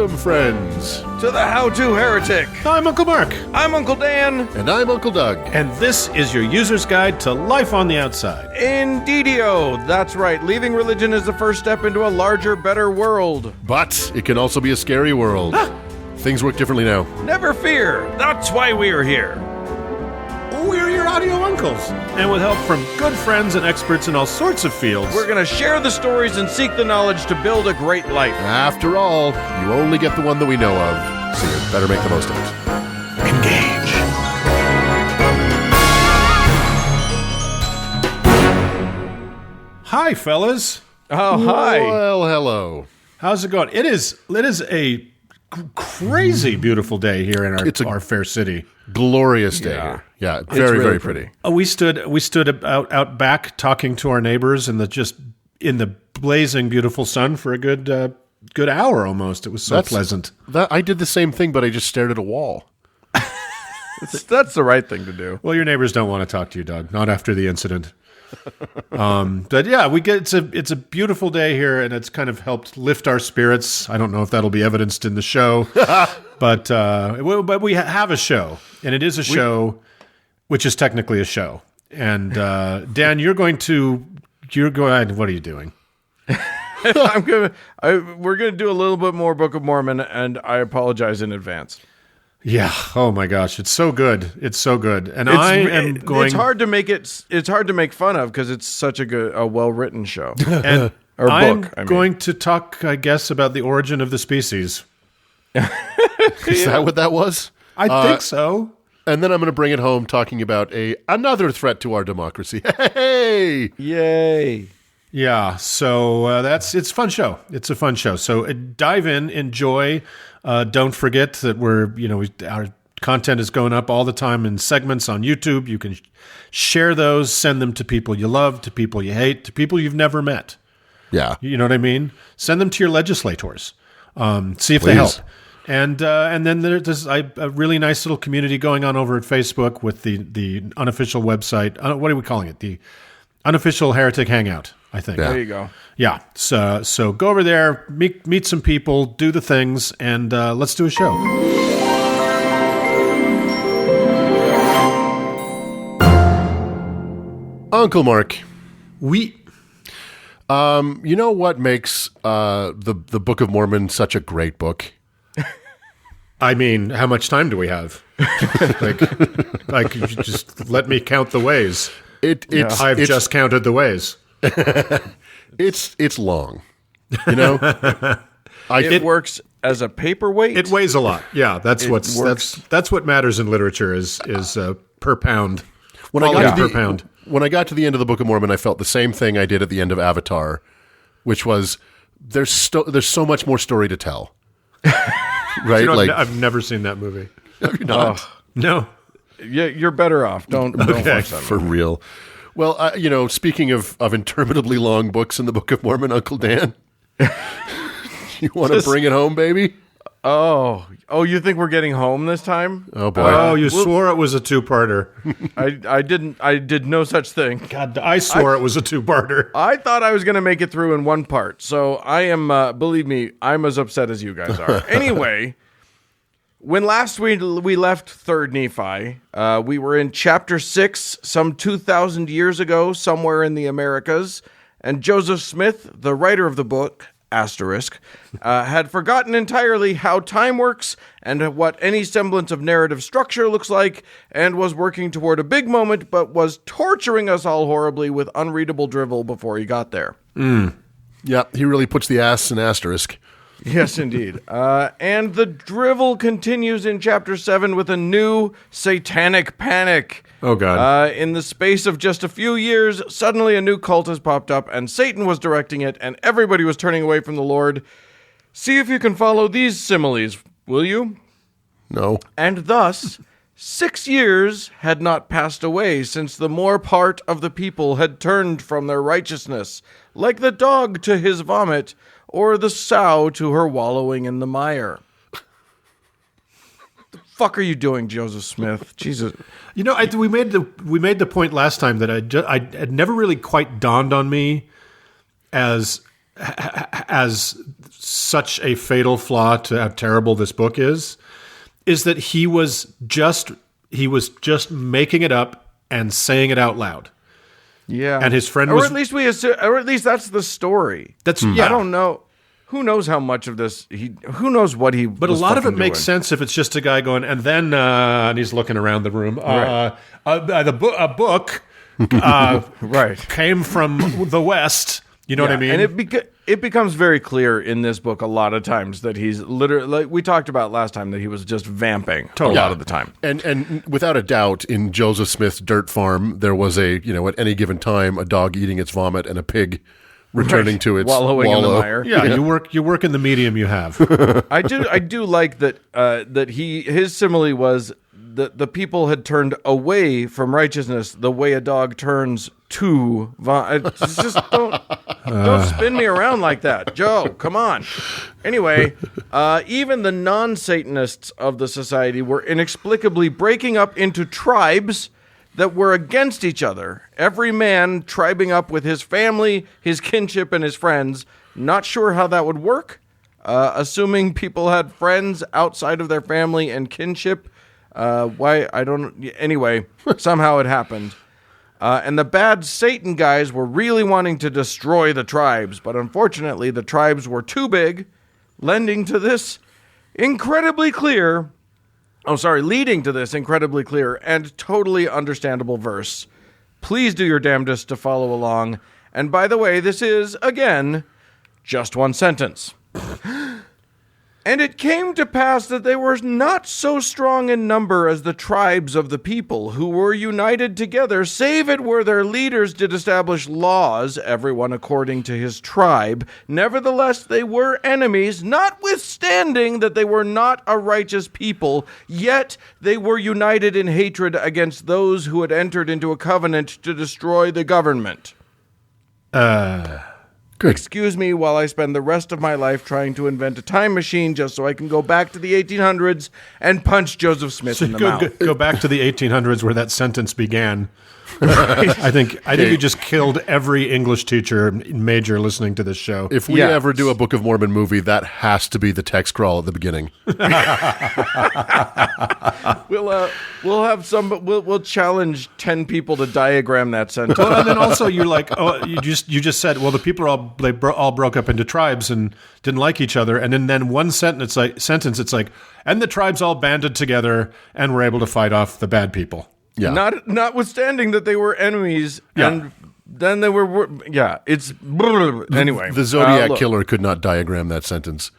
Welcome, friends, to the How-To Heretic. I'm Uncle Mark. I'm Uncle Dan. And I'm Uncle Doug. And this is your user's guide to life on the outside. Indeedio. That's right. Leaving religion is the first step into a larger, better world. But it can also be a scary world. Things work differently now. Never fear. That's why we're here. We're your audio uncles. And with help from good friends and experts in all sorts of fields, we're going to share the stories and seek the knowledge to build a great life. After all, you only get the one that we know of, so you better make the most of it. Engage. Hi, fellas. Oh, hi. Well, hello. How's it going? It is a crazy beautiful day here in our fair city. Glorious day here. Yeah, very, really very pretty. We stood out back talking to our neighbors in the blazing beautiful sun for a good hour almost. It was so pleasant. I did the same thing, but I just stared at a wall. That's the right thing to do. Well, your neighbors don't want to talk to you, Doug. Not after the incident. But yeah, it's a beautiful day here, and it's kind of helped lift our spirits. I don't know if that'll be evidenced in the show, but we have a show, and it is a show, which is technically a show. And Dan, you're going. What are you doing? We're gonna do a little bit more Book of Mormon, and I apologize in advance. Yeah. Oh my gosh, it's so good. It's so good. And It's hard to make it. It's hard to make fun of because it's such a well-written show. And I'm going to talk, I guess, about the origin of the species. Is that what that was? I think so. And then I'm going to bring it home talking about another threat to our democracy. Hey! Yay! Yeah. So it's a fun show. It's a fun show. So dive in, enjoy. Don't forget that our content is going up all the time in segments on YouTube. You can share those, send them to people you love, to people you hate, to people you've never met. Yeah. You know what I mean? Send them to your legislators. See if they help. And then there's a really nice little community going on over at Facebook with the unofficial website. What are we calling it? The Unofficial Heretic Hangout, I think. There you go. Yeah. So go over there, meet some people, do the things, and let's do a show. Uncle Mark. You know what makes the Book of Mormon such a great book? I mean, how much time do we have? like you just let me count the ways. I've just counted the ways. It's long, you know. It works as a paperweight. It weighs a lot. Yeah, that's what matters in literature is per pound. When I got to the end of the Book of Mormon, I felt the same thing I did at the end of Avatar, which was there's so much more story to tell. Right? I've never seen that movie. Have you not? No. Yeah, you're better off. Don't watch that for real. Well, speaking of interminably long books in the Book of Mormon, Uncle Dan, you want to bring it home, baby? Oh, you think we're getting home this time? Oh boy! You swore it was a two-parter. I didn't. I did no such thing. God, I swore it was a two-parter. I thought I was going to make it through in one part. So I am. Believe me, I'm as upset as you guys are. Anyway, when last we left Third Nephi, we were in chapter 6, some 2,000 years ago, somewhere in the Americas, and Joseph Smith, the writer of the book. Asterisk, had forgotten entirely how time works and what any semblance of narrative structure looks like, and was working toward a big moment, but was torturing us all horribly with unreadable drivel before he got there. Yeah, he really puts the ass in asterisk. Yes, indeed. And the drivel continues in chapter 7 with a new satanic panic. Oh, God. In the space of just a few years, suddenly a new cult has popped up, and Satan was directing it, and everybody was turning away from the Lord. See if you can follow these similes, will you? No. And thus, 6 years had not passed away since the more part of the people had turned from their righteousness, like the dog to his vomit, or the sow to her wallowing in the mire. The fuck are you doing, Joseph Smith? Jesus. You know, we made the point last time that it never really quite dawned on me as as such a fatal flaw to how terrible this book is that he was just making it up and saying it out loud. Yeah, and his friend or was, at least we assume, or at least that's the story. That's I don't know. Who knows how much of this who knows what he. But was a lot of it fucking makes doing. sense if it's just a guy going, and then and he's looking around the room. A book Right. came from the West. You know what I mean? And it becomes very clear in this book a lot of times that he's literally, like we talked about last time, that he was just vamping a lot of the time. And without a doubt, in Joseph Smith's dirt farm, there was at any given time, a dog eating its vomit and a pig returning to its wallowing in the mire. Yeah, you work in the medium you have. I do like that that his simile was that the people had turned away from righteousness the way a dog turns to just don't spin me around like that, Joe. Come on. Anyway, even the non-Satanists of the society were inexplicably breaking up into tribes that were against each other. Every man tribing up with his family, his kinship, and his friends. Not sure how that would work. Assuming people had friends outside of their family and kinship. Why? I don't. Anyway, somehow it happened. And the bad Satan guys were really wanting to destroy the tribes, but unfortunately the tribes were too big, leading to this incredibly clear and totally understandable verse. Please do your damnedest to follow along. And by the way, this is, again, just one sentence. And it came to pass that they were not so strong in number as the tribes of the people, who were united together, save it were their leaders did establish laws, everyone according to his tribe. Nevertheless, they were enemies, notwithstanding that they were not a righteous people, yet they were united in hatred against those who had entered into a covenant to destroy the government. Good. Excuse me while I spend the rest of my life trying to invent a time machine just so I can go back to the 1800s and punch Joseph Smith in the mouth. Go back to the 1800s where that sentence began. I think you just killed every English teacher major listening to this show. If we ever do a Book of Mormon movie, that has to be the text crawl at the beginning. We'll challenge 10 people to diagram that sentence. Well, and then also you just said, well, the people all broke up into tribes and didn't like each other, and then one sentence it's like, and the tribes all banded together and were able to fight off the bad people. Yeah. Notwithstanding that they were enemies, and then they were it's anyway. The Zodiac Killer could not diagram that sentence.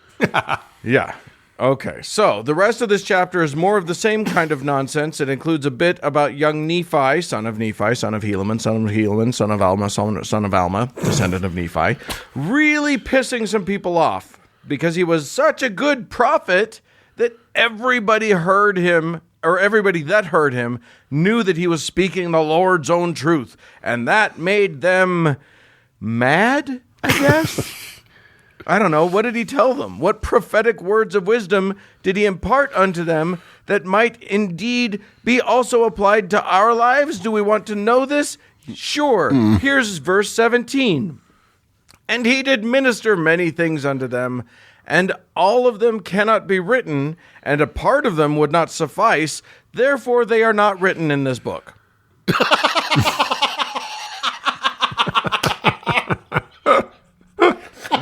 Yeah. Okay, so the rest of this chapter is more of the same kind of nonsense. It includes a bit about young Nephi, son of Nephi, son of Helaman, son of Helaman, son of Alma, son of Alma, descendant of Nephi, really pissing some people off because he was such a good prophet that everybody heard him, or everybody that heard him knew that he was speaking the Lord's own truth, and that made them mad, I guess. I don't know. What did he tell them? What prophetic words of wisdom did he impart unto them that might indeed be also applied to our lives? Do we want to know this? Sure. Here's verse 17. And he did minister many things unto them, and all of them cannot be written, and a part of them would not suffice. Therefore, they are not written in this book.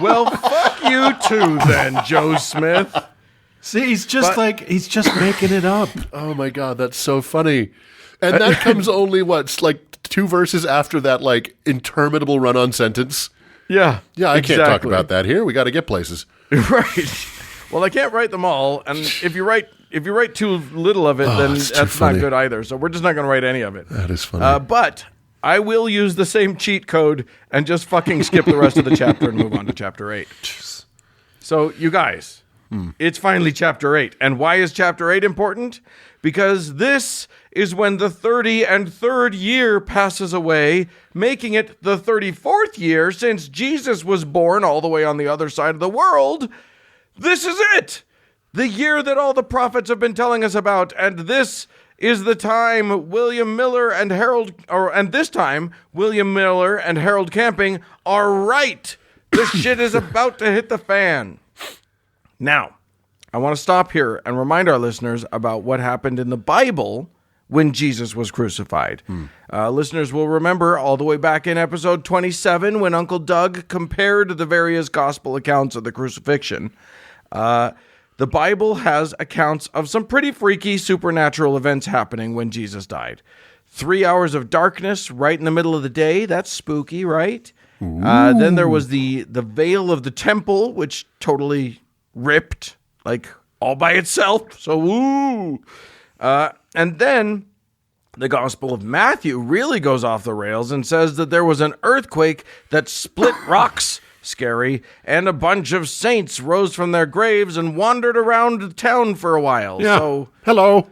Well, fuck you too, then, Joe Smith. See, he's just making it up. Oh my God, that's so funny. And that comes only, like 2 verses after that, like, interminable run-on sentence. Yeah. Yeah, I can't talk about that here. We got to get places. Right. Well, I can't write them all, and if you write too little of it, then that's not good either. So we're just not going to write any of it. That is funny. But I will use the same cheat code and just fucking skip the rest of the chapter and move on to chapter 8. So, you guys, it's finally chapter 8. And why is chapter 8 important? Because this is when the 33rd year passes away, making it the 34th year since Jesus was born all the way on the other side of the world. This is it! The year that all the prophets have been telling us about, and this is the time William Miller and Harold Camping are right This shit is about to hit the fan. Now, I want to stop here and remind our listeners about what happened in the Bible when Jesus was crucified. Listeners will remember all the way back in episode 27 when Uncle Doug compared the various gospel accounts of the crucifixion. The Bible has accounts of some pretty freaky supernatural events happening when Jesus died. 3 hours of darkness right in the middle of the day. That's spooky, right? Then there was the veil of the temple, which totally ripped, like, all by itself. So, woo! And then the Gospel of Matthew really goes off the rails and says that there was an earthquake that split rocks, scary, and a bunch of saints rose from their graves and wandered around town for a while. Yeah. So, hello.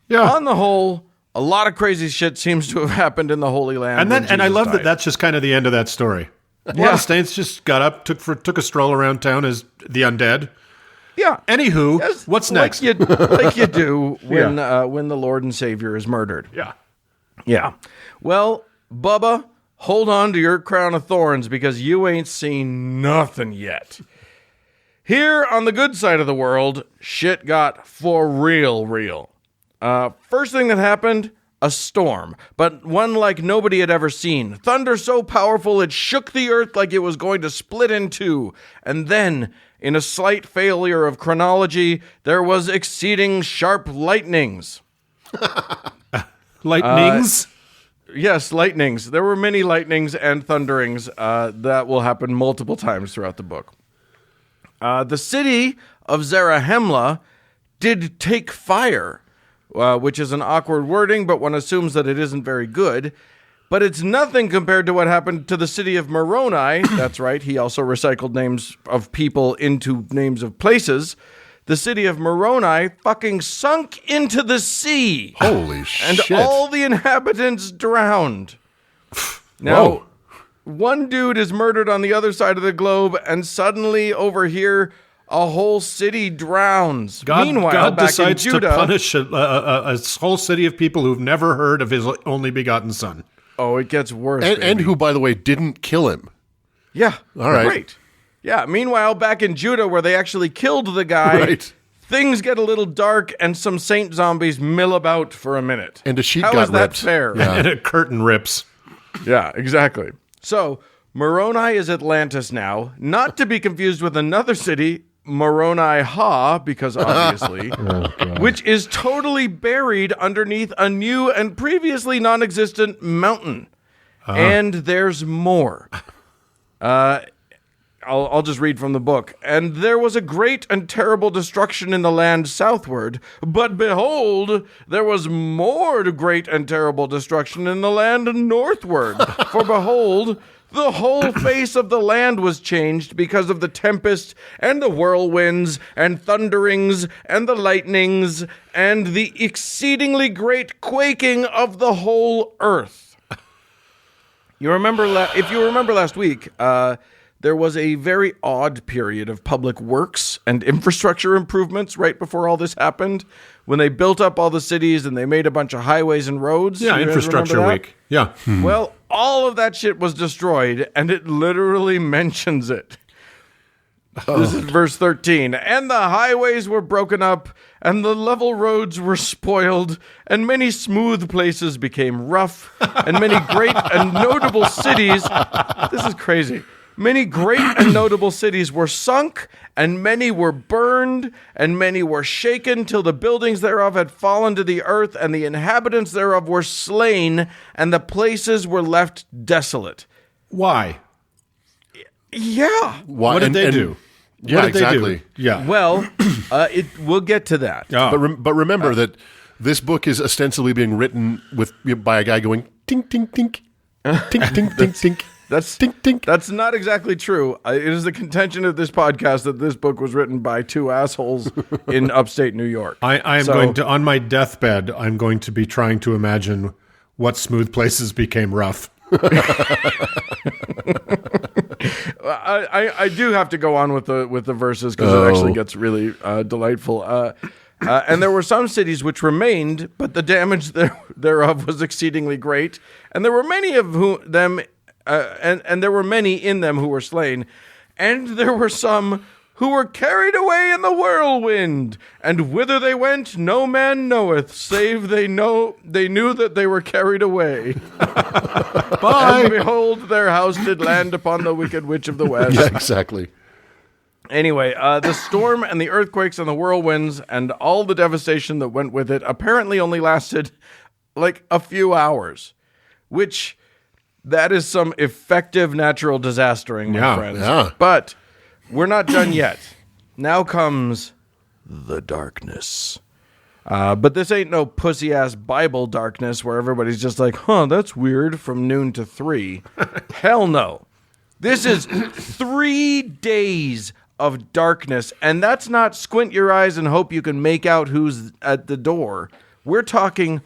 Yeah. on the whole, a lot of crazy shit seems to have happened in the Holy Land. And I love that that's just kind of the end of that story. A lot of saints just got up, took a stroll around town as the undead. Yeah. Anywho, Yes, what's next? Like you do when the Lord and Savior is murdered. Yeah. Yeah. Well, Bubba, hold on to your crown of thorns because you ain't seen nothing yet. Here on the good side of the world, shit got for real. First thing that happened, a storm, but one like nobody had ever seen. Thunder so powerful it shook the earth like it was going to split in two. And then, in a slight failure of chronology, there was exceeding sharp lightnings. Lightnings? Yes, lightnings. There were many lightnings and thunderings that will happen multiple times throughout the book. The city of Zarahemla did take fire, which is an awkward wording, but one assumes that it isn't very good. But it's nothing compared to what happened to the city of Moroni. That's right, he also recycled names of people into names of places. The city of Moroni fucking sunk into the sea. Holy shit. And all the inhabitants drowned. Now, Whoa. one dude is murdered on the other side of the globe, and suddenly over here, a whole city drowns. Meanwhile, God back decides in Judah, to punish a whole city of people who've never heard of his only begotten son. oh, it gets worse. And baby. who, by the way, didn't kill him. Yeah. All right. Great. Yeah. Meanwhile, back in Judah, where they actually killed the guy, Right. things get a little dark, and some saint zombies mill about for a minute. And a sheet How got is that ripped. fair? Yeah. And a curtain rips. Yeah, exactly. So, Moroni is Atlantis now, not to be confused with another city, Moroni Ha, because obviously, which is totally buried underneath a new and previously non-existent mountain. And there's more. I'll just read from the book. And there was a great and terrible destruction in the land southward, but behold, there was more great and terrible destruction in the land northward. For behold, the whole face of the land was changed because of the tempest and the whirlwinds and thunderings and the lightnings and the exceedingly great quaking of the whole earth. You remember, if you remember last week, there was a very odd period of public works and infrastructure improvements right before all this happened, when they built up all the cities and they made a bunch of highways and roads. Yeah, You guys infrastructure remember that? week. Yeah. Well, all of that shit was destroyed, and it literally mentions it. This is verse 13. And the highways were broken up, and the level roads were spoiled, and many smooth places became rough, and many great and notable cities. This is crazy. Many great and notable cities were sunk, and many were burned, and many were shaken, till the buildings thereof had fallen to the earth, and the inhabitants thereof were slain, and the places were left desolate. Why? Yeah. Why- What did and- they and- do? Yeah, What did exactly. they do? Yeah. Well, we'll get to that. Oh. But remember that this book is ostensibly being written by a guy going tink tink tink, tink tink tink tink. That's Tink, tink. That's not exactly true. It is the contention of this podcast that this book was written by two assholes in upstate New York. I am going to, on my deathbed, I'm going to be trying to imagine what smooth places became rough. I do have to go on with the verses because it actually gets really delightful. And there were some cities which remained, but the damage thereof was exceedingly great, and there were many of them. And there were many in them who were slain, And there were some who were carried away in the whirlwind, and whither they went no man knoweth, save they knew that they were carried away. Bye. And behold, their house did land upon the wicked witch of the west. Yeah, exactly. Anyway, the storm and the earthquakes and the whirlwinds and all the devastation that went with it apparently only lasted like a few hours, which that is some effective natural disastering, my friends. Yeah. But we're not done yet. Now comes the darkness. But this ain't no pussy-ass Bible darkness where everybody's just like, that's weird from noon to 3. Hell no. This is 3 days of darkness, and that's not squint your eyes and hope you can make out who's at the door. We're talking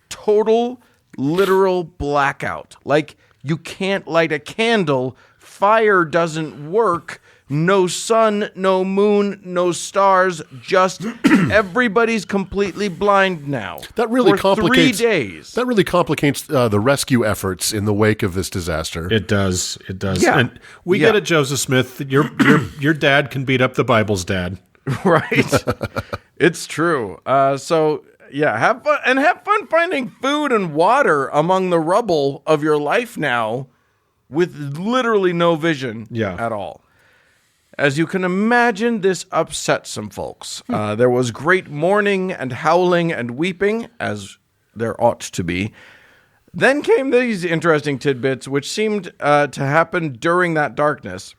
total, literal blackout. Like, you can't light a candle, fire doesn't work, no sun, no moon, no stars, just everybody's completely blind now. That really for complicates 3 days. That really complicates the rescue efforts in the wake of this disaster. It does. It does. Yeah. And we get it, Joseph Smith. Your dad can beat up the Bible's dad. Right? It's true. So have fun finding food and water among the rubble of your life now with literally no vision at all. As you can imagine, this upset some folks. There was great mourning and howling and weeping, as there ought to be. Then came these interesting tidbits, which seemed to happen during that darkness.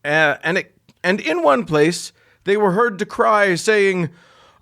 And in one place, they were heard to cry, saying,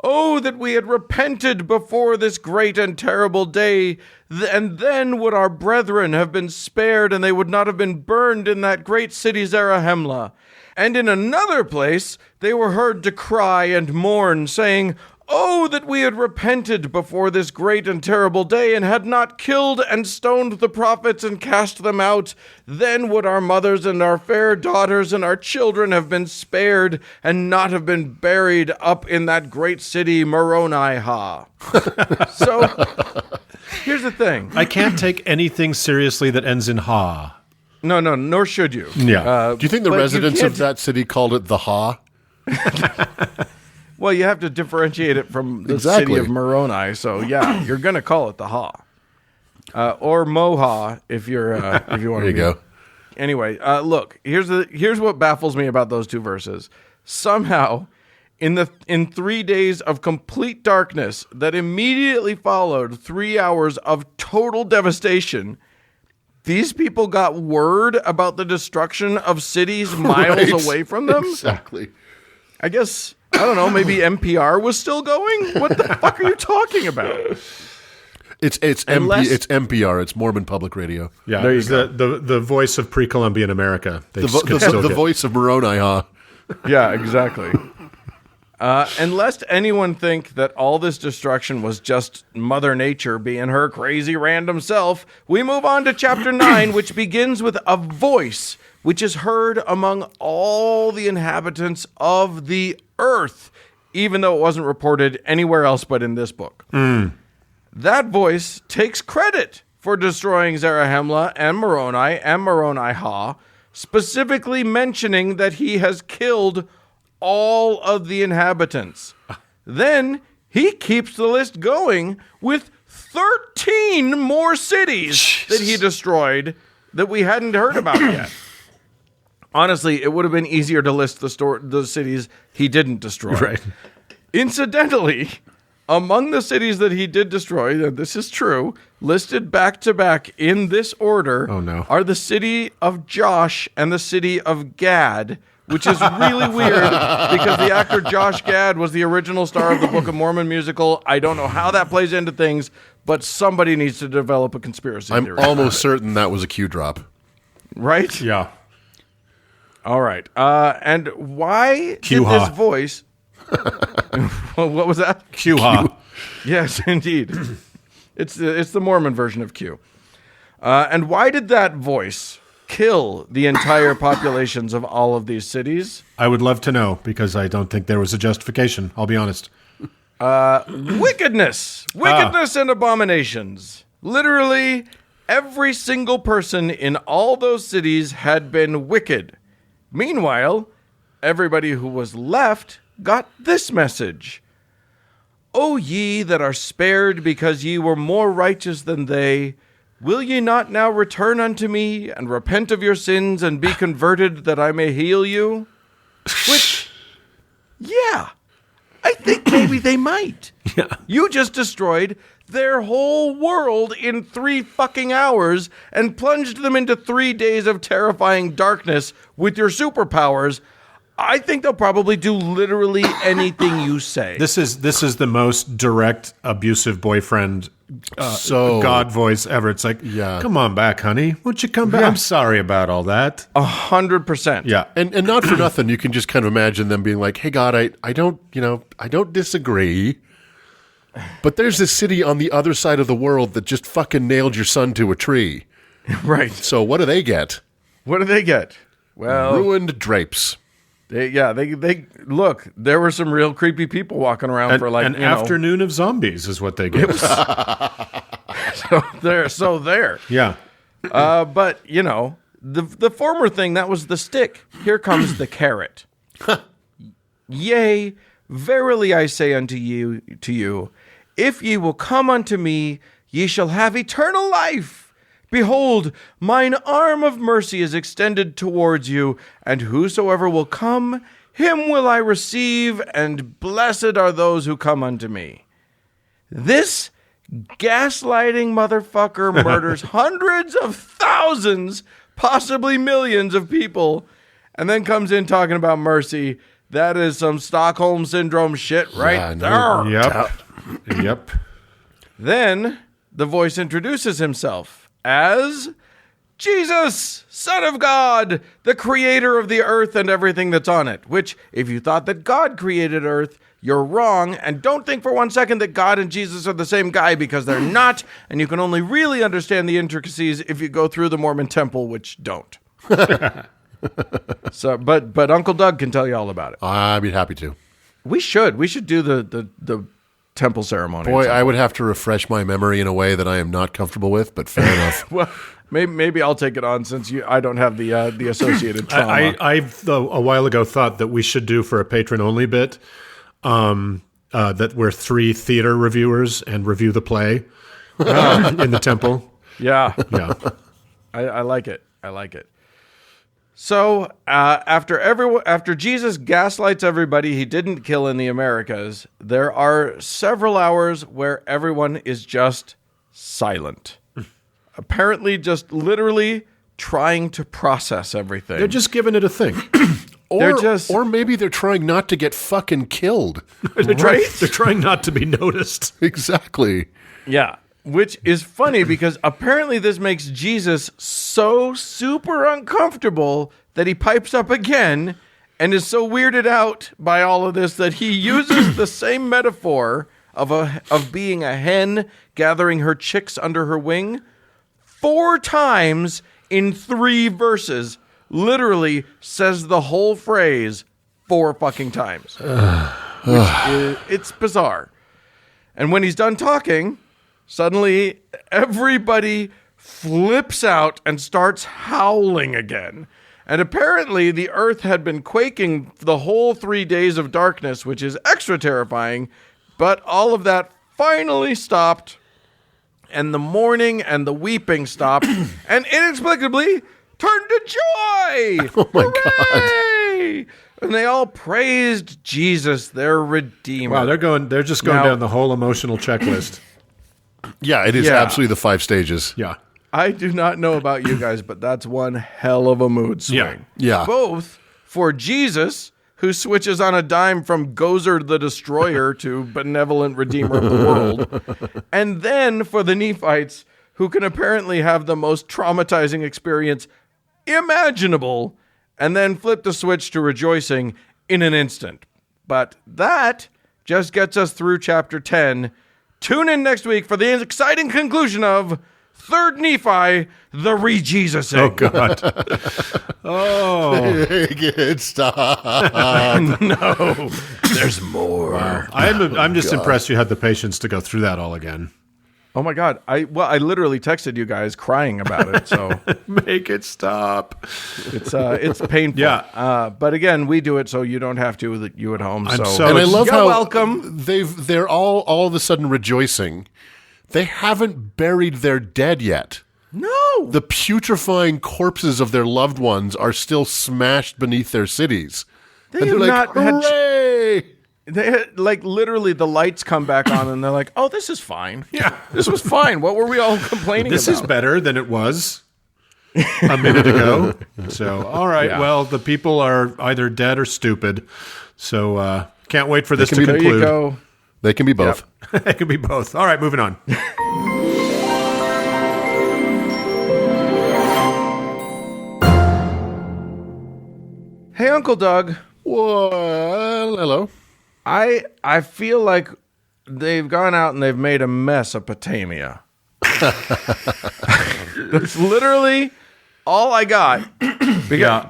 "Oh, that we had repented before this great and terrible day, and then would our brethren have been spared, and they would not have been burned in that great city Zarahemla." And in another place, they were heard to cry and mourn, saying, "Oh, that we had repented before this great and terrible day, and had not killed and stoned the prophets and cast them out. Then would our mothers and our fair daughters and our children have been spared, and not have been buried up in that great city Moroni-ha." So, here's the thing. I can't take anything seriously that ends in ha. No, nor should you. Yeah. Do you think the but you residents can't- of that city called it the Ha? Well, you have to differentiate it from the Exactly. city of Moroni. So, yeah, you're going to call it the Ha. Or Moha, if you're if you want There to you go. Anyway, look, here's what baffles me about those two verses. Somehow, in 3 days of complete darkness that immediately followed 3 hours of total devastation, these people got word about the destruction of cities miles Right. away from them? Exactly. I guess, I don't know, maybe NPR was still going? What the fuck are you talking about? It's Unless- it's NPR. It's Mormon Public Radio. Yeah. There you it's the voice of pre-Columbian America. They could still The get- voice of Moroni, huh? Yeah, exactly. And lest anyone think that all this destruction was just Mother Nature being her crazy random self, we move on to chapter 9, which begins with a voice which is heard among all the inhabitants of the earth, even though it wasn't reported anywhere else but in this book. That voice takes credit for destroying Zarahemla and Moroni-ha, specifically mentioning that he has killed all of the inhabitants. Then he keeps the list going with 13 more cities that he destroyed that we hadn't heard about yet. Honestly, it would have been easier to list the cities he didn't destroy. Right. Incidentally, among the cities that he did destroy, and this is true, listed back to back in this order are the city of Josh and the city of Gad, which is really weird because the actor Josh Gad was the original star of the Book of Mormon musical. I don't know how that plays into things, but somebody needs to develop a conspiracy I'm theory. almost certain that was a Q drop. Right? Yeah. All right. And why did Q-ha. this voice... What was that? Q-ha. Yes, indeed. It's the Mormon version of Q. And why did that voice kill the entire populations of all of these cities? I would love to know because I don't think there was a justification. I'll be honest. Wickedness and abominations. Literally, every single person in all those cities had been wicked. Meanwhile, everybody who was left got this message. O ye that are spared because ye were more righteous than they, will ye not now return unto me and repent of your sins and be converted that I may heal you? Which, yeah, I think maybe they might. Yeah. You just destroyed their whole world in 3 fucking hours and plunged them into 3 days of terrifying darkness with your superpowers. I think they'll probably do literally anything you say. This is the most direct abusive boyfriend God voice ever. It's like, come on back, honey. Won't you come back? I'm sorry about all that. 100%. Yeah. And not for nothing, you can just kind of imagine them being like, hey, God, I don't disagree. But there's this city on the other side of the world that just fucking nailed your son to a tree. Right. So what do they get? What do they get? Well, ruined drapes. They look, there were some real creepy people walking around for like an afternoon of zombies is what they get. So there. Yeah. But the former thing, that was the stick. Here comes the carrot. Yea, verily I say unto you, if ye will come unto me, ye shall have eternal life. Behold, mine arm of mercy is extended towards you, and whosoever will come, him will I receive, and blessed are those who come unto me. This gaslighting motherfucker murders hundreds of thousands, possibly millions of people, and then comes in talking about mercy. That is some Stockholm Syndrome shit right there. Yep. Then the voice introduces himself as Jesus, Son of God, the creator of the earth and everything that's on it. Which, if you thought that God created earth, you're wrong. And don't think for one second that God and Jesus are the same guy, because they're not. And you can only really understand the intricacies if you go through the Mormon temple, which don't. So, but Uncle Doug can tell you all about it. I'd be happy to. We should do the temple ceremony. Boy, I would have to refresh my memory in a way that I am not comfortable with, but fair enough. Well, maybe I'll take it on, since I don't have the associated trauma. I've a while ago thought that we should do for a patron-only bit that we're 3 theater reviewers and review the play in the temple. Yeah. Yeah. I like it. So after Jesus gaslights everybody he didn't kill in the Americas, there are several hours where everyone is just silent. Apparently just literally trying to process everything. They're just giving it a think. Or maybe they're trying not to get fucking killed. Right? They're trying not to be noticed. Exactly. Yeah. Which is funny, because apparently this makes Jesus so super uncomfortable that he pipes up again and is so weirded out by all of this that he uses the same metaphor of being a hen gathering her chicks under her wing 4 times in 3 verses. Literally says the whole phrase 4 fucking times. It's bizarre. And when he's done talking, suddenly everybody flips out and starts howling again. And apparently the earth had been quaking the whole 3 days of darkness, which is extra terrifying. But all of that finally stopped. And the mourning and the weeping stopped. And inexplicably turned to joy. Oh my Hooray! God. And they all praised Jesus, their Redeemer. Wow, they're just going down the whole emotional checklist. Yeah, it is absolutely the 5 stages. Yeah. I do not know about you guys, but that's one hell of a mood swing. Yeah. Both for Jesus, who switches on a dime from Gozer the Destroyer to benevolent Redeemer of the world, and then for the Nephites, who can apparently have the most traumatizing experience imaginable, and then flip the switch to rejoicing in an instant. But that just gets us through chapter 10. Tune in next week for the exciting conclusion of 3rd Nephi, the re-Jesusing. Oh, God. Good stuff. No, there's more. Wow. I'm just impressed you had the patience to go through that all again. Oh my God. I literally texted you guys crying about it. So Make it stop. it's painful. Yeah. But again, we do it so you don't have to, you at home. I'm So, so And I love you're how welcome. they're all of a sudden rejoicing. They haven't buried their dead yet. No. The putrefying corpses of their loved ones are still smashed beneath their cities. They And have they're like, not had- hooray! They had, like, literally the lights come back on and they're like, oh, this is fine. Yeah, this was fine. What were we all complaining This about? is better than it was a minute ago. So, all right. Yeah. Well, the people are either dead or stupid. So, can't wait for this to There conclude. you go. They can be both. It could be both. All right, moving on. Hey, Uncle Doug. Well, hello. I feel like they've gone out and they've made a Mesopotamia. That's literally all I got. Because,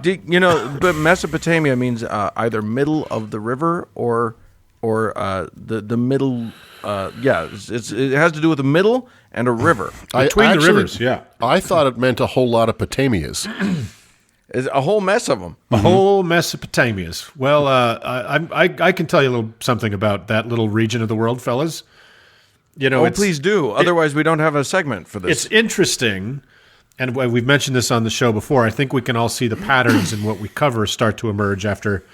but Mesopotamia means either middle of the river or the middle. It has to do with the middle and a river. Between the rivers, yeah. I thought it meant a whole lot of Potamias. It's a whole mess of them. The whole Mesopotamias. Well, I can tell you a little something about that little region of the world, fellas. You know, Please do. Otherwise, we don't have a segment for this. It's interesting, and we've mentioned this on the show before. I think we can all see the patterns in what we cover start to emerge after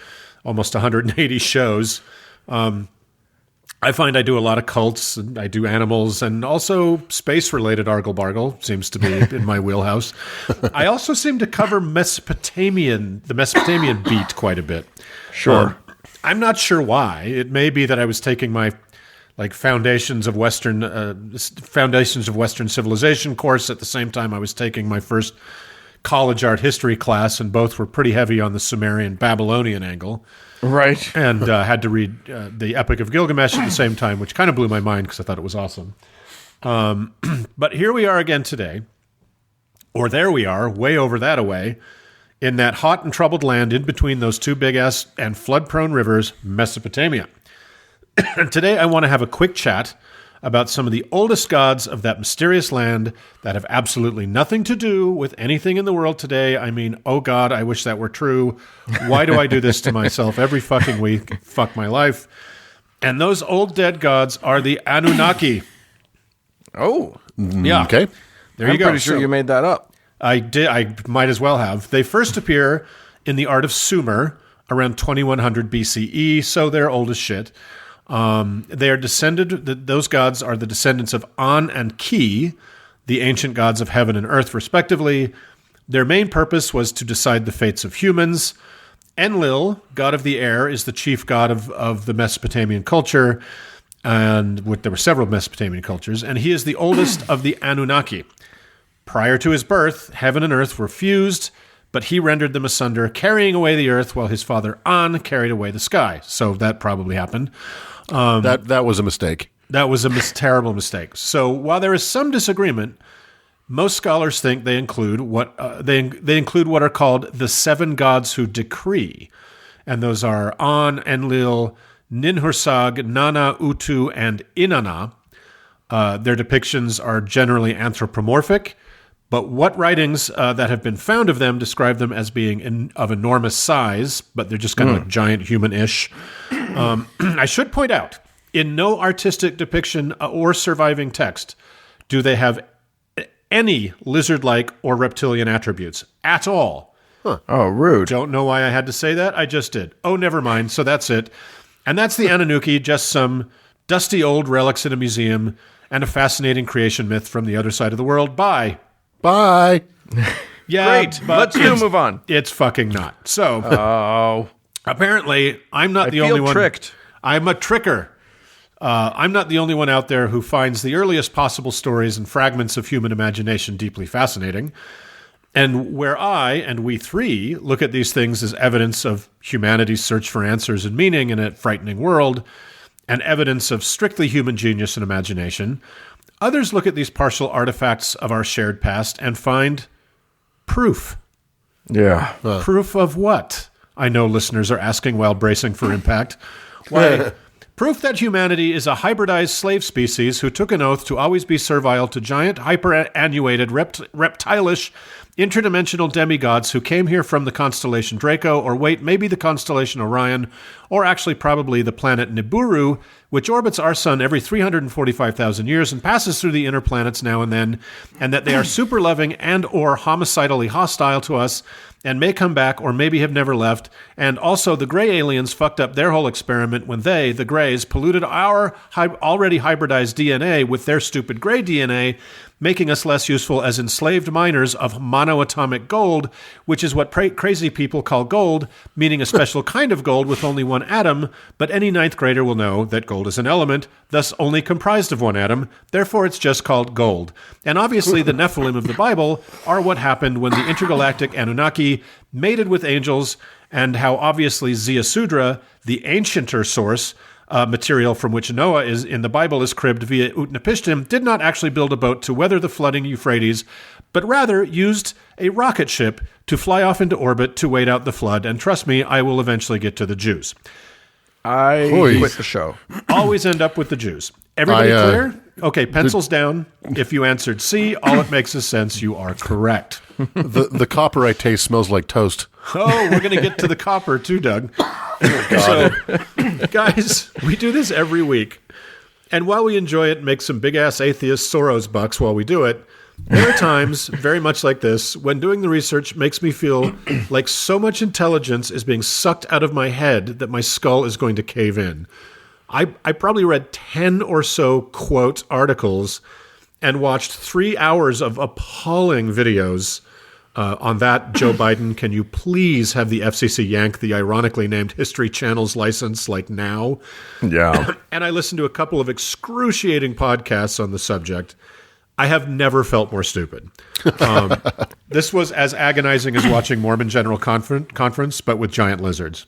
almost 180 shows. I find I do a lot of cults, and I do animals, and also space-related argle-bargle seems to be in my wheelhouse. I also seem to cover the Mesopotamian beat quite a bit. Sure. I'm not sure why. It may be that I was taking my foundations of Western civilization course at the same time I was taking my first college art history class, and both were pretty heavy on the Sumerian Babylonian angle. Right. And had to read the Epic of Gilgamesh at the same time, which kind of blew my mind because I thought it was awesome. But here we are again today, or there we are, way over that away, in that hot and troubled land in between those two big-ass and flood-prone rivers, Mesopotamia. And today I want to have a quick chat about some of the oldest gods of that mysterious land that have absolutely nothing to do with anything in the world today. I mean, oh God, I wish that were true. Why do I do this to myself every fucking week? Fuck my life. And those old dead gods are the Anunnaki. Oh. Yeah. Okay. There you I'm go. pretty sure So you made that up. I did. I might as well have. They first appear in the art of Sumer around 2100 BCE, so they're old as shit. They are those gods are the descendants of An and Ki, the ancient gods of heaven and earth, respectively. Their main purpose was to decide the fates of humans. Enlil, god of the air, is the chief god of the Mesopotamian culture, and there were several Mesopotamian cultures, and he is the oldest of the Anunnaki. Prior to his birth, heaven and earth were fused, but he rendered them asunder, carrying away the earth while his father An carried away the sky. So that probably happened. That was a mistake. That was a terrible mistake. So while there is some disagreement, most scholars think they include what they include what are called the seven gods who decree, and those are An, Enlil, Ninhursag, Nana, Utu, and Inanna. Their depictions are generally anthropomorphic, but what writings that have been found of them describe them as being of enormous size, but they're just kind of like giant human-ish. I should point out, in no artistic depiction or surviving text do they have any lizard-like or reptilian attributes at all. Oh, rude. Don't know why I had to say that. I just did. Oh, never mind. So that's it. And that's the Anunnaki, just some dusty old relics in a museum and a fascinating creation myth from the other side of the world. Bye. Bye. Yeah, Great. but Let's move on. It's fucking not. So Oh. apparently, I'm not the feel only one. tricked. I'm a tricker. I'm not the only one out there who finds the earliest possible stories and fragments of human imagination deeply fascinating. And where I and we three look at these things as evidence of humanity's search for answers and meaning in a frightening world, and evidence of strictly human genius and imagination, others look at these partial artifacts of our shared past and find proof. Yeah. Proof of what? I know listeners are asking while bracing for impact. Why? Proof that humanity is a hybridized slave species who took an oath to always be servile to giant, hyperannuated, reptilish, interdimensional demigods who came here from the constellation Draco, or wait, maybe the constellation Orion, or actually probably the planet Nibiru, which orbits our sun every 345,000 years and passes through the inner planets now and then, and that they are super loving and or homicidally hostile to us and may come back or maybe have never left. And also the gray aliens fucked up their whole experiment when they, the grays, polluted our already hybridized DNA with their stupid gray DNA, making us less useful as enslaved miners of monoatomic gold, which is what crazy people call gold, meaning a special kind of gold with only one atom, but any ninth grader will know that gold is an element, thus only comprised of one atom, therefore it's just called gold. And obviously the Nephilim of the Bible are what happened when the intergalactic Anunnaki mated with angels, and how obviously Ziusudra, the ancienter source, material from which Noah is in the Bible is cribbed via Utnapishtim, did not actually build a boat to weather the flooding Euphrates, but rather used a rocket ship to fly off into orbit to wait out the flood. And trust me, I will eventually get to the Jews. I quit the show. Always end up with the Jews. Everybody clear? Okay, pencils down. If you answered C, all it makes is sense. You are correct. The copper I taste smells like toast. Oh, we're going to get to the copper too, Doug. So, guys, we do this every week. And while we enjoy it and make some big-ass atheist Soros bucks while we do it, there are times, very much like this, when doing the research makes me feel like so much intelligence is being sucked out of my head that my skull is going to cave in. I probably read 10 or so quote articles and watched 3 hours of appalling videos on that. Joe Biden, can you please have the FCC yank the ironically named History Channel's license like now? Yeah. And I listened to a couple of excruciating podcasts on the subject. I have never felt more stupid. This was as agonizing as watching Mormon General Conference, but with giant lizards,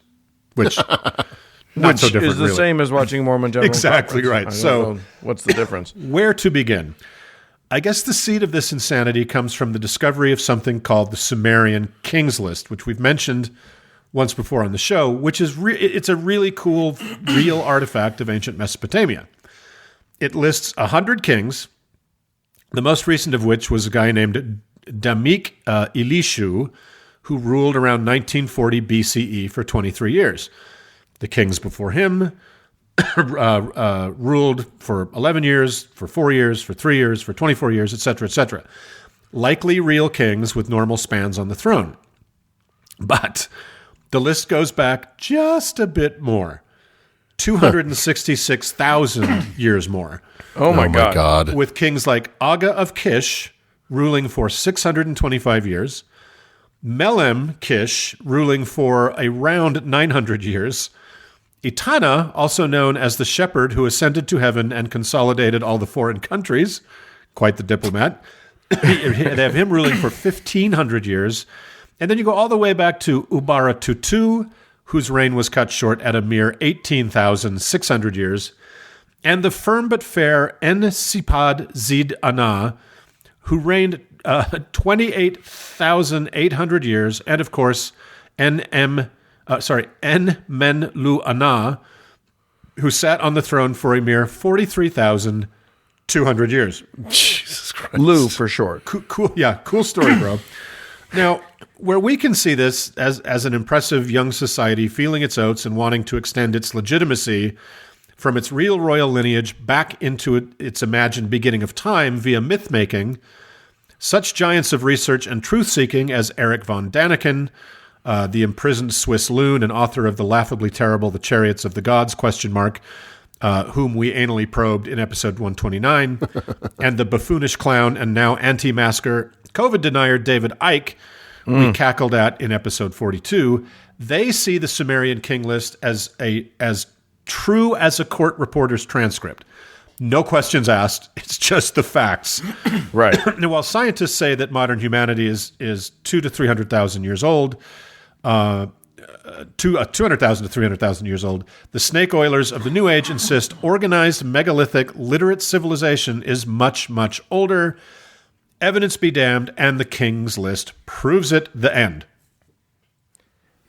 which not so different, is the really. same as watching Mormon General Exactly Conference. right. I So don't know what's the difference? Where to begin? I guess the seed of this insanity comes from the discovery of something called the Sumerian Kings List, which we've mentioned once before on the show, which is it's a really cool, real artifact of ancient Mesopotamia. It lists 100 kings, the most recent of which was a guy named Damik Ilishu, who ruled around 1940 BCE for 23 years. The kings before him ruled for 11 years, for 4 years, for 3 years, for 24 years, etc., etc. Likely real kings with normal spans on the throne. But the list goes back just a bit more. 266,000 years more. Oh my God. With kings like Aga of Kish ruling for 625 years, Melem Kish ruling for around 900 years, Etana, also known as the shepherd who ascended to heaven and consolidated all the foreign countries, quite the diplomat. They have him ruling for 1,500 years. And then you go all the way back to Ubara Tutu, whose reign was cut short at a mere 18,600 years. And the firm but fair En-Sipad Zid Ana, who reigned 28,800 years. And of course, En-Men-Lu Ana, who sat on the throne for a mere 43,200 years. Jesus Christ. Lu for short. Cool, yeah, cool story, bro. Now, where we can see this as an impressive young society feeling its oats and wanting to extend its legitimacy from its real royal lineage back into its imagined beginning of time via myth-making, such giants of research and truth-seeking as Erich von Daniken, the imprisoned Swiss loon and author of the laughably terrible The Chariots of the Gods, whom we anally probed in episode 129, and the buffoonish clown and now anti-masker COVID denier David Icke, we cackled at in episode 42. They see the Sumerian king list as true as a court reporter's transcript. No questions asked. It's just the facts. Right. Now, while scientists say that modern humanity is 200,000 to 300,000 years old, 200,000 to 300,000 years old, the snake oilers of the New Age insist organized, megalithic, literate civilization is much, much older. Evidence be damned, and the King's List proves it. The end.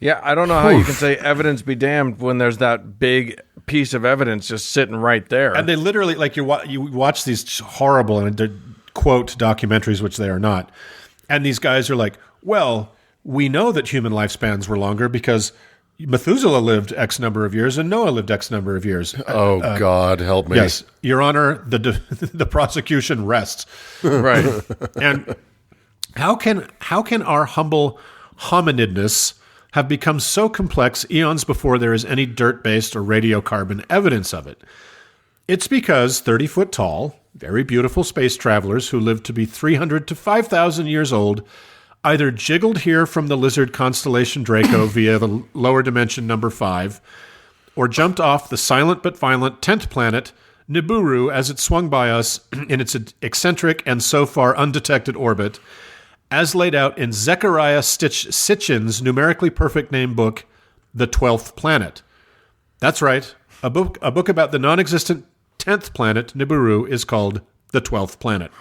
Yeah, I don't know how you can say evidence be damned when there's that big piece of evidence just sitting right there. And they literally, like, you watch these horrible, and they're, quote, documentaries, which they are not. And these guys are like, well, we know that human lifespans were longer because Methuselah lived X number of years and Noah lived X number of years. Oh, God, help me. Yes, Your Honor, the prosecution rests. Right. And how can our humble hominidness have become so complex eons before there is any dirt-based or radiocarbon evidence of it? It's because 30-foot tall, very beautiful space travelers who lived to be 300 to 5,000 years old either jiggled here from the lizard constellation Draco via the lower dimension number 5, or jumped off the silent but violent 10th planet, Nibiru, as it swung by us in its eccentric and so far undetected orbit, as laid out in Zechariah Sitchin's numerically perfect name book, The 12th Planet. That's right. A book about the non-existent 10th planet, Nibiru, is called The 12th Planet.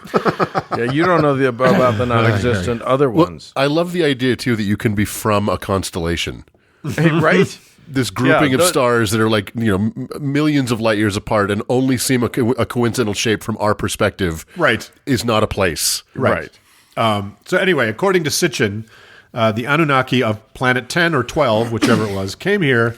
Yeah, you don't know about the non-existent other ones. I love the idea, too, that you can be from a constellation. Right? This grouping of stars that are like, millions of light years apart and only seem a coincidental shape from our perspective. Right. Is not a place. Right. So anyway, according to Sitchin, the Anunnaki of planet 10 or 12, whichever it was, came here,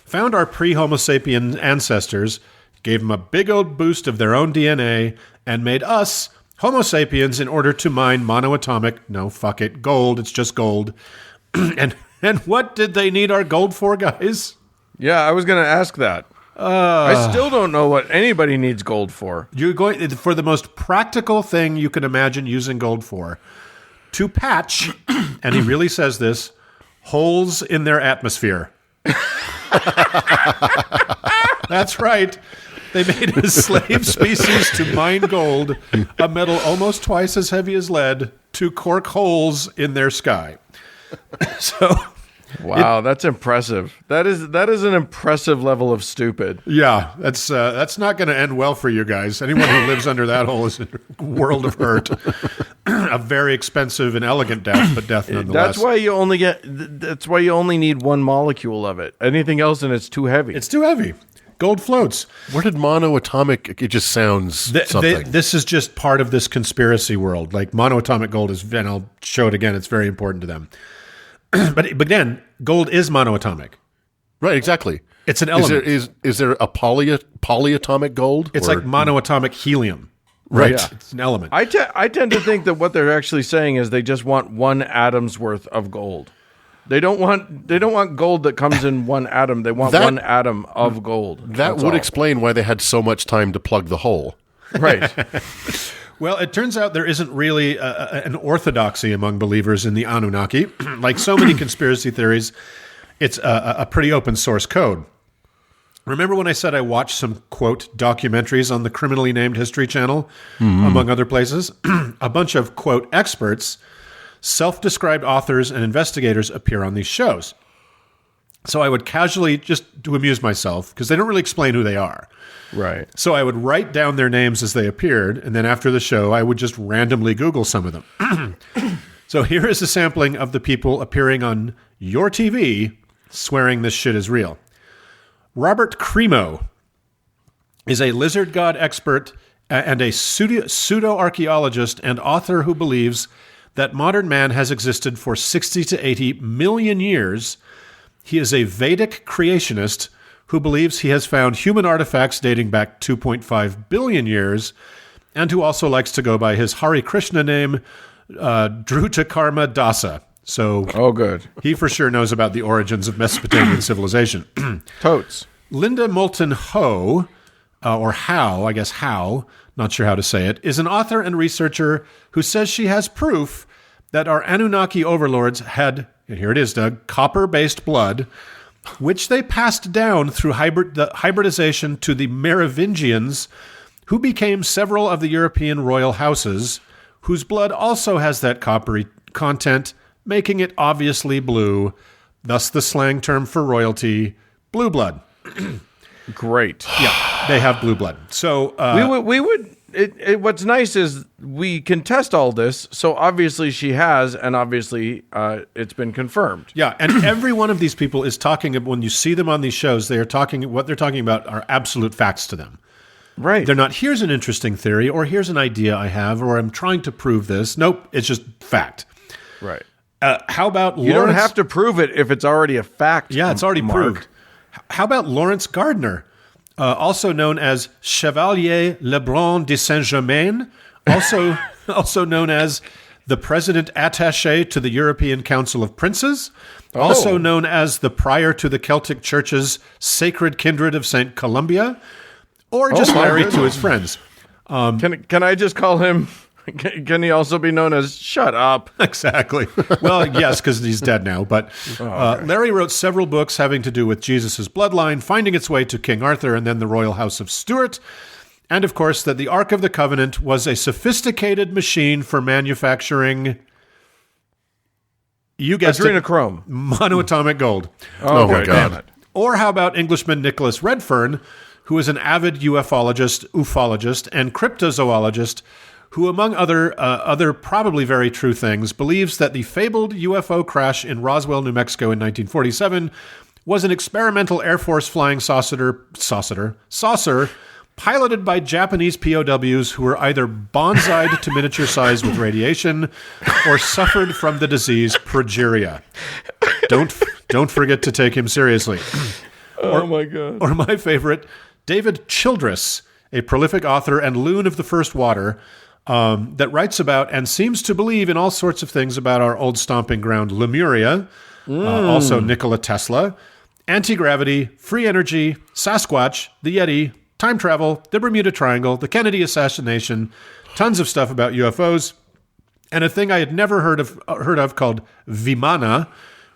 found our pre-Homo sapien ancestors, gave them a big old boost of their own DNA, and made us Homo sapiens in order to mine monoatomic, no, fuck it, gold, it's just gold. And what did they need our gold for, guys? Yeah, I was going to ask that. I still don't know what anybody needs gold for. You're going for the most practical thing you can imagine using gold for, to patch, and he really says this, holes in their atmosphere. That's right. They made a slave species to mine gold, a metal almost twice as heavy as lead, to cork holes in their sky. So, wow, that's impressive. That is an impressive level of stupid. Yeah, that's not going to end well for you guys. Anyone who lives under that hole is in a world of hurt. A very expensive and elegant death, but death nonetheless. That's why you only need one molecule of it. Anything else, and it's too heavy. It's too heavy. Gold floats. Where did monoatomic? It just sounds something. This is just part of this conspiracy world. Like monoatomic gold is, and I'll show it again. It's very important to them. But again, gold is monoatomic. Right, exactly. It's an element. Is there a polyatomic gold? It's like monoatomic helium. Right. Yeah. It's an element. I tend to think that what they're actually saying is they just want one atom's worth of gold. They don't want gold that comes in one atom. They want one atom of gold. That would explain why they had so much time to plug the hole. Right. Well, it turns out there isn't really an orthodoxy among believers in the Anunnaki. Like so many conspiracy theories, it's a pretty open source code. Remember when I said I watched some, quote, documentaries on the Criminally Named History Channel, among other places? A bunch of, quote, experts, self-described authors and investigators appear on these shows. So I would casually, just to amuse myself, because they don't really explain who they are. Right. So I would write down their names as they appeared, and then after the show, I would just randomly Google some of them. So here is a sampling of the people appearing on your TV swearing this shit is real. Robert Cremo is a lizard god expert and a pseudo-archaeologist and author who believes that modern man has existed for 60 to 80 million years. He is a Vedic creationist who believes he has found human artifacts dating back 2.5 billion years, and who also likes to go by his Hare Krishna name, Drutakarma Dasa. So, good. He for sure knows about the origins of Mesopotamian civilization. Totes. Linda Moulton Ho, or Howe, I guess Howe, not sure how to say it, is an author and researcher who says she has proof that our Anunnaki overlords had, and here it is, Doug, copper-based blood, which they passed down through hybridization to the Merovingians, who became several of the European royal houses, whose blood also has that coppery content, making it obviously blue, thus the slang term for royalty, blue blood. Great. Yeah. They have blue blood. So we would. What's nice is we can test all this. So obviously she has, and obviously it's been confirmed. Yeah, and every one of these people is talking. When you see them on these shows, they are talking. What they're talking about are absolute facts to them. Right. They're not. Here's an interesting theory, or here's an idea I have, or I'm trying to prove this. Nope, it's just fact. Right. How about You Lawrence? don't have to prove it if it's already a fact. Yeah, it's already Mark. proved. How about Lawrence Gardner, also known as Chevalier Lebrun de Saint-Germain, also known as the President Attaché to the European Council of Princes, also known as the Prior to the Celtic Church's Sacred Kindred of St. Columbia, or just my Larry to goodness. his friends. Can I just call him? Can he also be known as Shut Up? Exactly. Well, yes, because he's dead now. But Larry wrote several books having to do with Jesus' bloodline, finding its way to King Arthur and then the royal house of Stuart. And, of course, that the Ark of the Covenant was a sophisticated machine for manufacturing, you guessed it, Adrenochrome. monoatomic gold. Oh, my God. Damn it. Or how about Englishman Nicholas Redfern, who is an avid ufologist, and cryptozoologist, who, among other probably very true things, believes that the fabled UFO crash in Roswell, New Mexico in 1947 was an experimental Air Force flying saucer piloted by Japanese POWs who were either bonsaied to miniature size with radiation or suffered from the disease progeria. Don't forget to take him seriously. Oh my God. Or my favorite, David Childress, a prolific author and loon of the first water, that writes about and seems to believe in all sorts of things about our old stomping ground, Lemuria, also Nikola Tesla, anti-gravity, free energy, Sasquatch, the Yeti, time travel, the Bermuda Triangle, the Kennedy assassination, tons of stuff about UFOs, and a thing I had never heard of called Vimana,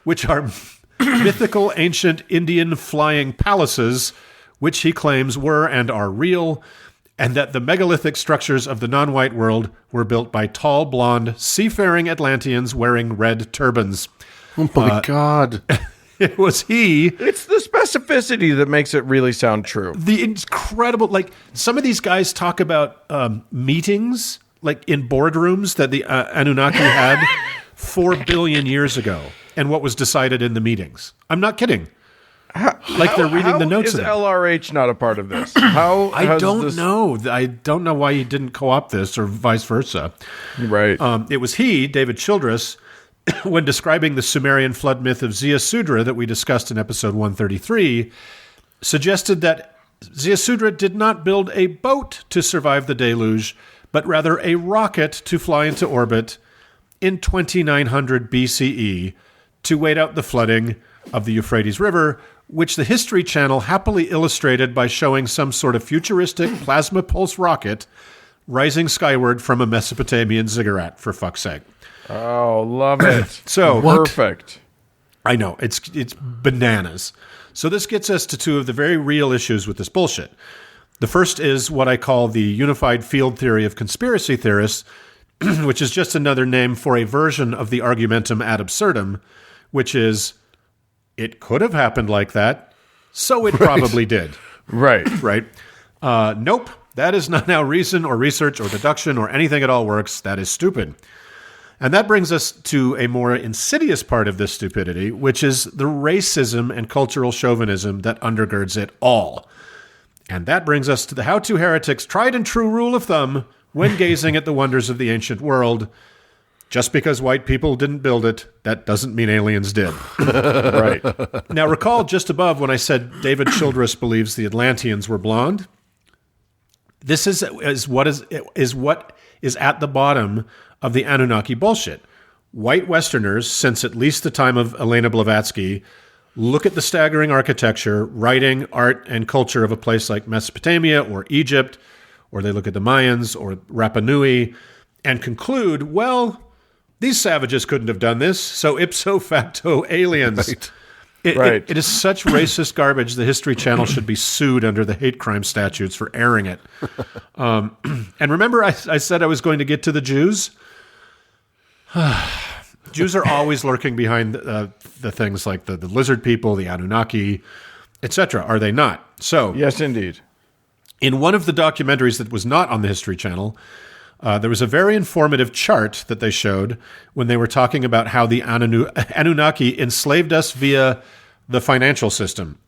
which are mythical ancient Indian flying palaces, which he claims were and are real, and that the megalithic structures of the non-white world were built by tall, blonde, seafaring Atlanteans wearing red turbans. Oh, my God. It was he. It's the specificity that makes it really sound true. The incredible, like, some of these guys talk about meetings, like in boardrooms that the Anunnaki had 4 billion years ago, and what was decided in the meetings. I'm not kidding. They're reading the notes How of is them. LRH not a part of this? How I don't know. I don't know why he didn't co-opt this or vice versa. Right. It was he, David Childress, when describing the Sumerian flood myth of Ziusudra that we discussed in episode 133, suggested that Ziusudra did not build a boat to survive the deluge, but rather a rocket to fly into orbit in 2900 BCE to wait out the flooding of the Euphrates River, which the History Channel happily illustrated by showing some sort of futuristic plasma pulse rocket rising skyward from a Mesopotamian ziggurat, for fuck's sake. Oh, love it. So Perfect. I know, it's bananas. So this gets us to two of the very real issues with this bullshit. The first is what I call the unified field theory of conspiracy theorists, which is just another name for a version of the argumentum ad absurdum, which is, it could have happened like that, so it probably did. Right. Right? Nope, that is not how reason or research or deduction or anything at all works. That is stupid. And that brings us to a more insidious part of this stupidity, which is the racism and cultural chauvinism that undergirds it all. And that brings us to the How To Heretics' tried and true rule of thumb when gazing at the wonders of the ancient world. Just because white people didn't build it, that doesn't mean aliens did. Right. Now, recall just above when I said David Childress believes the Atlanteans were blonde. This is what is at the bottom of the Anunnaki bullshit. White Westerners, since at least the time of Elena Blavatsky, look at the staggering architecture, writing, art, and culture of a place like Mesopotamia or Egypt, or they look at the Mayans or Rapa Nui, and conclude, well, these savages couldn't have done this, so ipso facto aliens. Right. It is such racist garbage, the History Channel should be sued under the hate crime statutes for airing it. And remember I said I was going to get to the Jews? Jews are always lurking behind the things like the lizard people, the Anunnaki, etc. Are they not? So Yes, indeed. In one of the documentaries that was not on the History Channel, there was a very informative chart that they showed when they were talking about how the Anunnaki enslaved us via the financial system.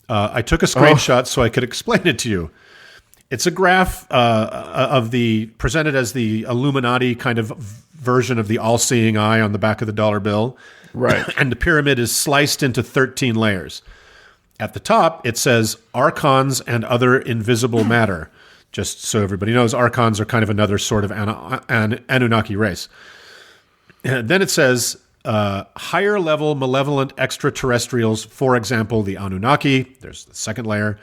I took a screenshot so I could explain it to you. It's a graph presented as the Illuminati kind of version of the all-seeing eye on the back of the dollar bill. Right. And the pyramid is sliced into 13 layers. At the top, it says archons and other invisible matter. Just so everybody knows, archons are kind of another sort of Anunnaki race. And then it says higher level malevolent extraterrestrials, for example, the Anunnaki. There's the second layer.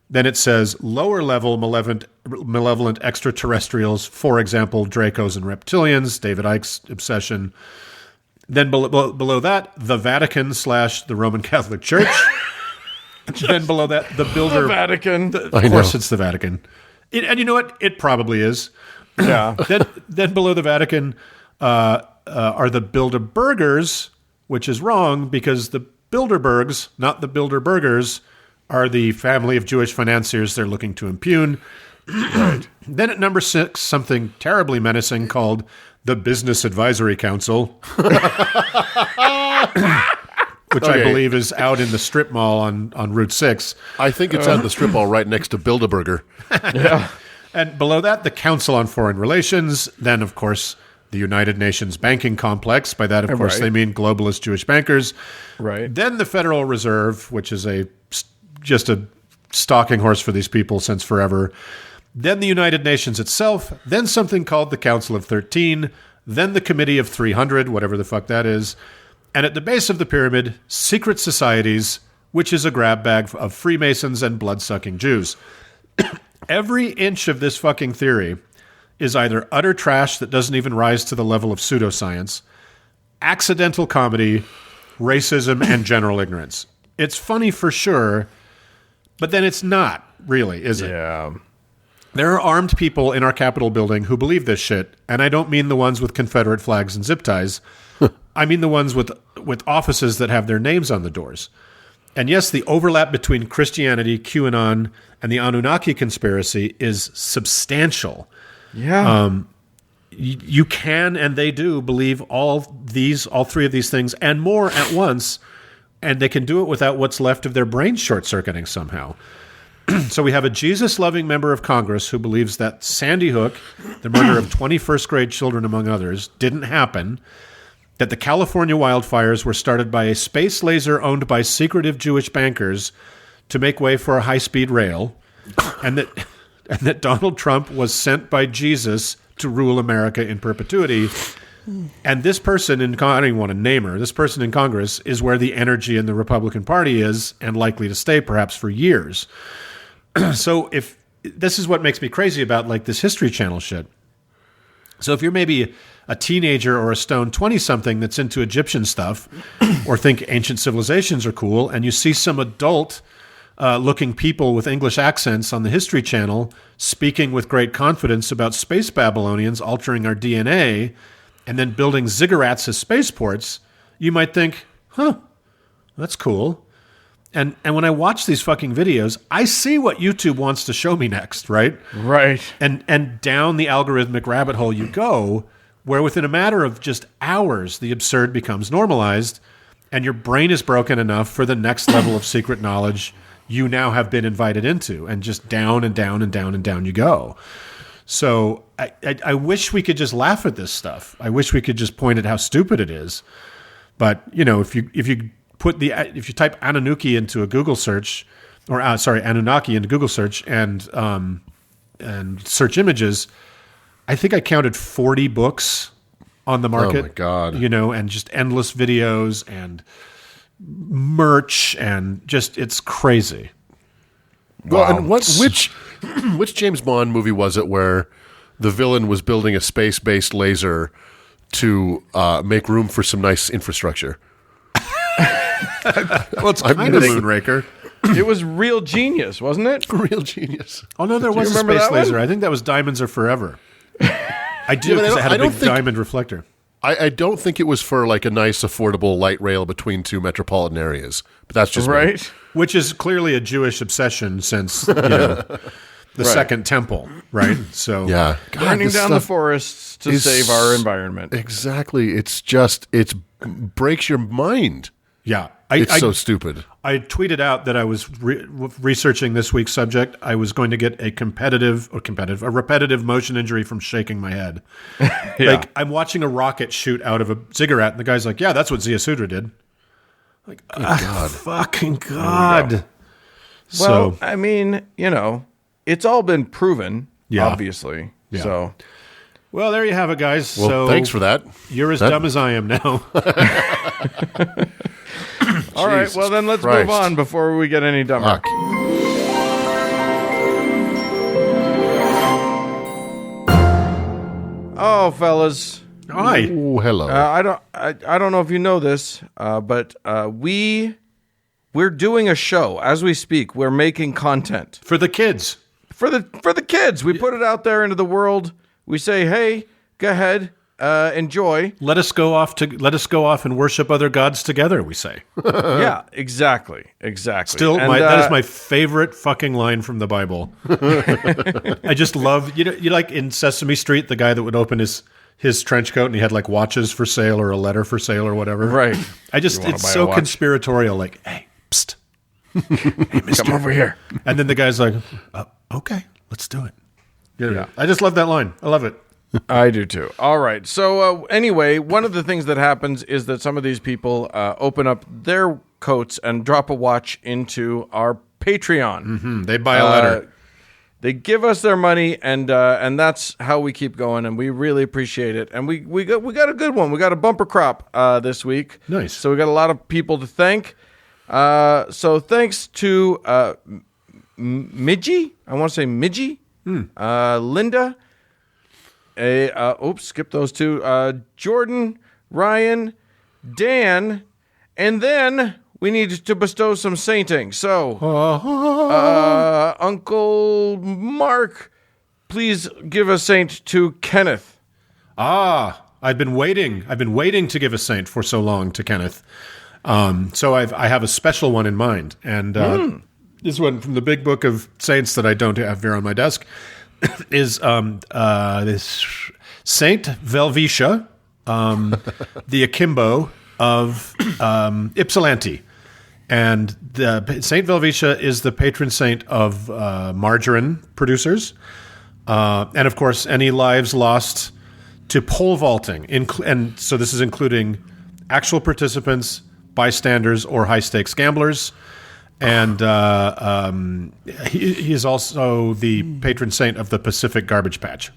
Then it says lower level malevolent extraterrestrials, for example, Dracos and reptilians, David Icke's obsession. Then below that, the Vatican / the Roman Catholic Church. Then below that, the builder. The Vatican. Of course, it's the Vatican. And you know what? It probably is. Yeah. Then below the Vatican are the Bilderbergers, which is wrong because the Bilderbergs, not the Bilderbergers, are the family of Jewish financiers they're looking to impugn. Right. Then at number 6, something terribly menacing called the Business Advisory Council. Which I believe is out in the strip mall on Route 6. I think it's out in the strip mall right next to Build-A-Burger. Yeah. And below that, the Council on Foreign Relations. Then, of course, the United Nations banking complex. By that, of course, they mean globalist Jewish bankers. Right. Then the Federal Reserve, which is just a stalking horse for these people since forever. Then the United Nations itself. Then something called the Council of 13. Then the Committee of 300, whatever the fuck that is. And at the base of the pyramid, secret societies, which is a grab bag of Freemasons and blood-sucking Jews. Every inch of this fucking theory is either utter trash that doesn't even rise to the level of pseudoscience, accidental comedy, racism, and general ignorance. It's funny for sure, but then it's not really, is it? Yeah. There are armed people in our Capitol building who believe this shit, and I don't mean the ones with Confederate flags and zip ties. I mean the ones with offices that have their names on the doors. And yes, the overlap between Christianity, QAnon, and the Anunnaki conspiracy is substantial. Yeah. You can and they do believe all 3 of these things and more at once, and they can do it without what's left of their brain short-circuiting somehow. So we have a Jesus-loving member of Congress who believes that Sandy Hook, the murder of 21st grade children among others, didn't happen, that the California wildfires were started by a space laser owned by secretive Jewish bankers to make way for a high-speed rail, and that Donald Trump was sent by Jesus to rule America in perpetuity. And this person I don't even want to name her, this person in Congress is where the energy in the Republican Party is, and likely to stay perhaps for years. So if this is what makes me crazy about like this History Channel shit. So if you're maybe a teenager or a stone 20-something that's into Egyptian stuff or think ancient civilizations are cool, and you see some adult looking people with English accents on the History Channel speaking with great confidence about space Babylonians altering our DNA and then building ziggurats as spaceports, you might think, that's cool. And when I watch these fucking videos, I see what YouTube wants to show me next, right? Right. And down the algorithmic rabbit hole you go, where within a matter of just hours, the absurd becomes normalized, and your brain is broken enough for the next level of secret knowledge you now have been invited into, and just down and down and down and down you go. So I wish we could just laugh at this stuff. I wish we could just point at how stupid it is. But, you know, if you type Anunnaki into a Google search, Anunnaki into Google search and search images, I think I counted 40 books on the market. Oh my God. You know, and just endless videos and merch and just, it's crazy. Well, and which James Bond movie was it where the villain was building a space-based laser to make room for some nice infrastructure? Well, it's kind of Moonraker. It was Real Genius, wasn't it? Real Genius. Oh, no, there was a remember space that laser. one? I think that was Diamonds Are Forever. I do, Yeah, but because it had I a don't big think- diamond reflector. I don't think it was for like a nice, affordable light rail between two metropolitan areas. But that's just me. Right. Which is clearly a Jewish obsession since, you know. the second temple, right? So Yeah. God, Burning this down the stuff forests to is- save our environment. Exactly. It's breaks your mind. yeah, It's so stupid. I tweeted out that I was researching this week's subject. I was going to get a repetitive motion injury from shaking my head. Like I'm watching a rocket shoot out of a ziggurat, and the guy's like, "Yeah, that's what Ziusudra did." Like, God, fucking God. Well, So I mean, it's all been proven, Yeah. obviously. Yeah. So, well, there you have it, guys. Well, so thanks for that. You're as dumb as I am now. all right. Jesus Well, then let's Christ. move on before we get any dumber. Fuck. Oh, fellas. Hi. Ooh, hello. I don't know if you know this, but we're doing a show as we speak. We're making content For the kids. for the kids. We put it out there into the world. We say, hey, go ahead, enjoy. Let us go off and worship other gods together, we say. Yeah, exactly. Still, And, that is my favorite fucking line from the Bible. I just love, you like in Sesame Street, the guy that would open his trench coat and he had like watches for sale or a letter for sale or whatever. Right. It's buy so a watch? conspiratorial. Like, hey, psst. Hey, mister. Come over here. And then the guy's like, okay, let's do it. Yeah. I just love that line. I love it. I do too. All right. So anyway, one of the things that happens is that some of these people open up their coats and drop a watch into our Patreon. They buy a letter. They give us their money, and that's how we keep going, and we really appreciate it. And we got a good one. We got a bumper crop this week. Nice. So we got a lot of people to thank. So thanks to Midgie. I want to say Midgie. Linda. Skip those two. Jordan, Ryan, Dan, and then we need to bestow some sainting. So, Uncle Mark, please give a saint to Kenneth. I've been waiting to give a saint for so long to Kenneth. So I have a special one in mind. And this one from the big book of saints that I don't have here on my desk is this Saint Velvetia, the Akimbo of Ypsilanti. And the Saint Velvetia is the patron saint of margarine producers. And of course, any lives lost to pole vaulting. And so this is including actual participants, bystanders, or high-stakes gamblers. And he is also the patron saint of the Pacific Garbage Patch.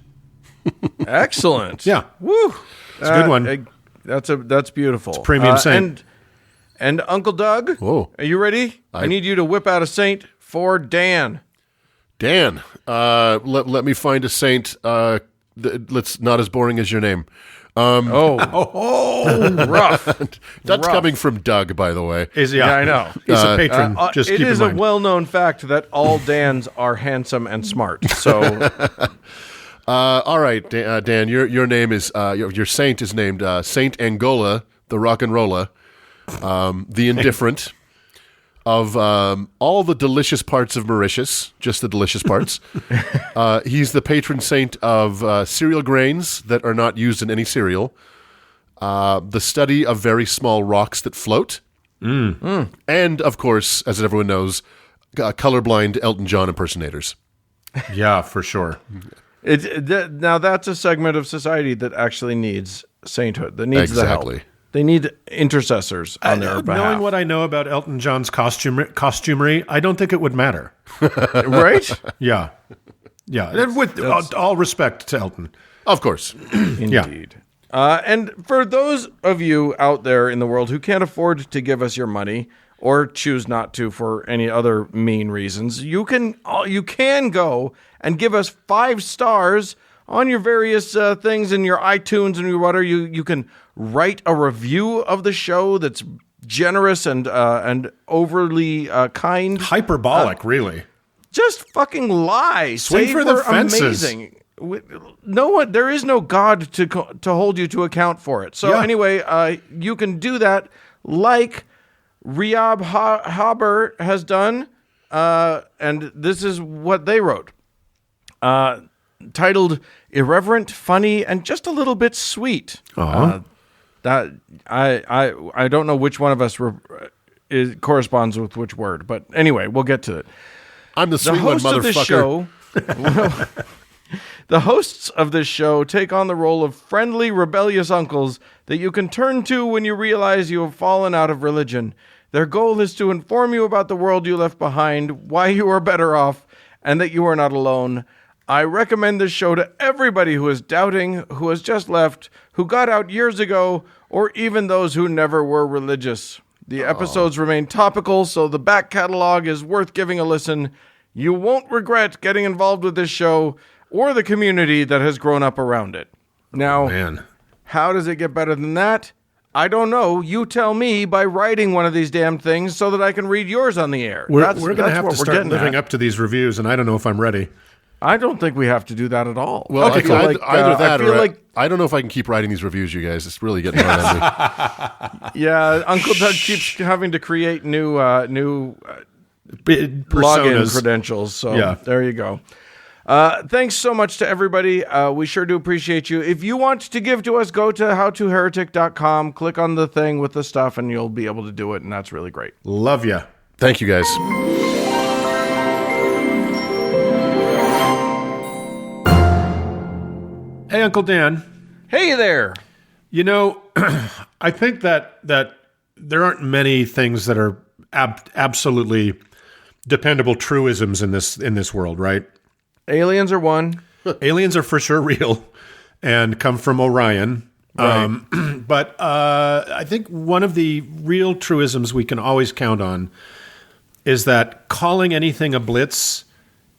Excellent. Yeah. Woo. It's a good one. That's beautiful. It's premium saint. And Uncle Doug, Whoa. Are you ready? I need you to whip out a saint for Dan. Dan, let me find a saint that's not as boring as your name. Rough. That's coming from Doug, by the way. Yeah, I know. He's a patron. Just it keep is in a mind. well-known fact that all Dans are handsome and smart. So, All right, Dan, your name is your saint is named Saint Angola, the rock and roller, the indifferent of all the delicious parts of Mauritius, just the delicious parts. He's the patron saint of cereal grains that are not used in any cereal, the study of very small rocks that float, and of course, as everyone knows, colorblind Elton John impersonators. Yeah, for sure. now that's a segment of society that actually needs sainthood, that needs the Exactly. help. They need intercessors on their behalf. Knowing what I know about Elton John's costumery, I don't think it would matter. Right? Yeah. And with all respect to Elton. Of course. Indeed. And for those of you out there in the world who can't afford to give us your money or choose not to for any other mean reasons, you can go and give us 5 stars on your various things in your iTunes and your whatever. You can write a review of the show that's generous and overly kind. Hyperbolic, really. Just fucking lie. Swing Say for the we're fences. amazing. No one. There is no God to hold you to account for it. So Yeah. anyway, you can do that like Riyab Haber has done, and this is what they wrote. titled "Irreverent, Funny, and Just a Little Bit Sweet." That I don't know which one of us corresponds with which word, but anyway, we'll get to it. I'm the sweet one, motherfucker. The hosts of this show take on the role of friendly, rebellious uncles that you can turn to when you realize you have fallen out of religion. Their goal is to inform you about the world you left behind, why you are better off, and that you are not alone. I recommend this show to everybody who is doubting, who has just left, who got out years ago, or even those who never were religious. The episodes remain topical, so the back catalog is worth giving a listen. You won't regret getting involved with this show or the community that has grown up around it. Now, how does it get better than that? I don't know. You tell me by writing one of these damn things so that I can read yours on the air. We're going to have to start living up to these reviews, and I don't know if I'm ready. I don't think we have to do that at all. Well, either that or I don't know if I can keep writing these reviews, you guys. It's really getting hard on me. Yeah, Uncle Doug keeps having to create new personas. Login credentials. So there you go. Thanks so much to everybody. We sure do appreciate you. If you want to give to us, go to howtoheretic.com, click on the thing with the stuff, and you'll be able to do it, and that's really great. Love ya. Thank you, guys. Hey, Uncle Dan. Hey there. You know, I think that there aren't many things that are absolutely dependable truisms in this world, right? Aliens are one. Aliens are for sure real and come from Orion. Right. But I think one of the real truisms we can always count on is that calling anything a blitz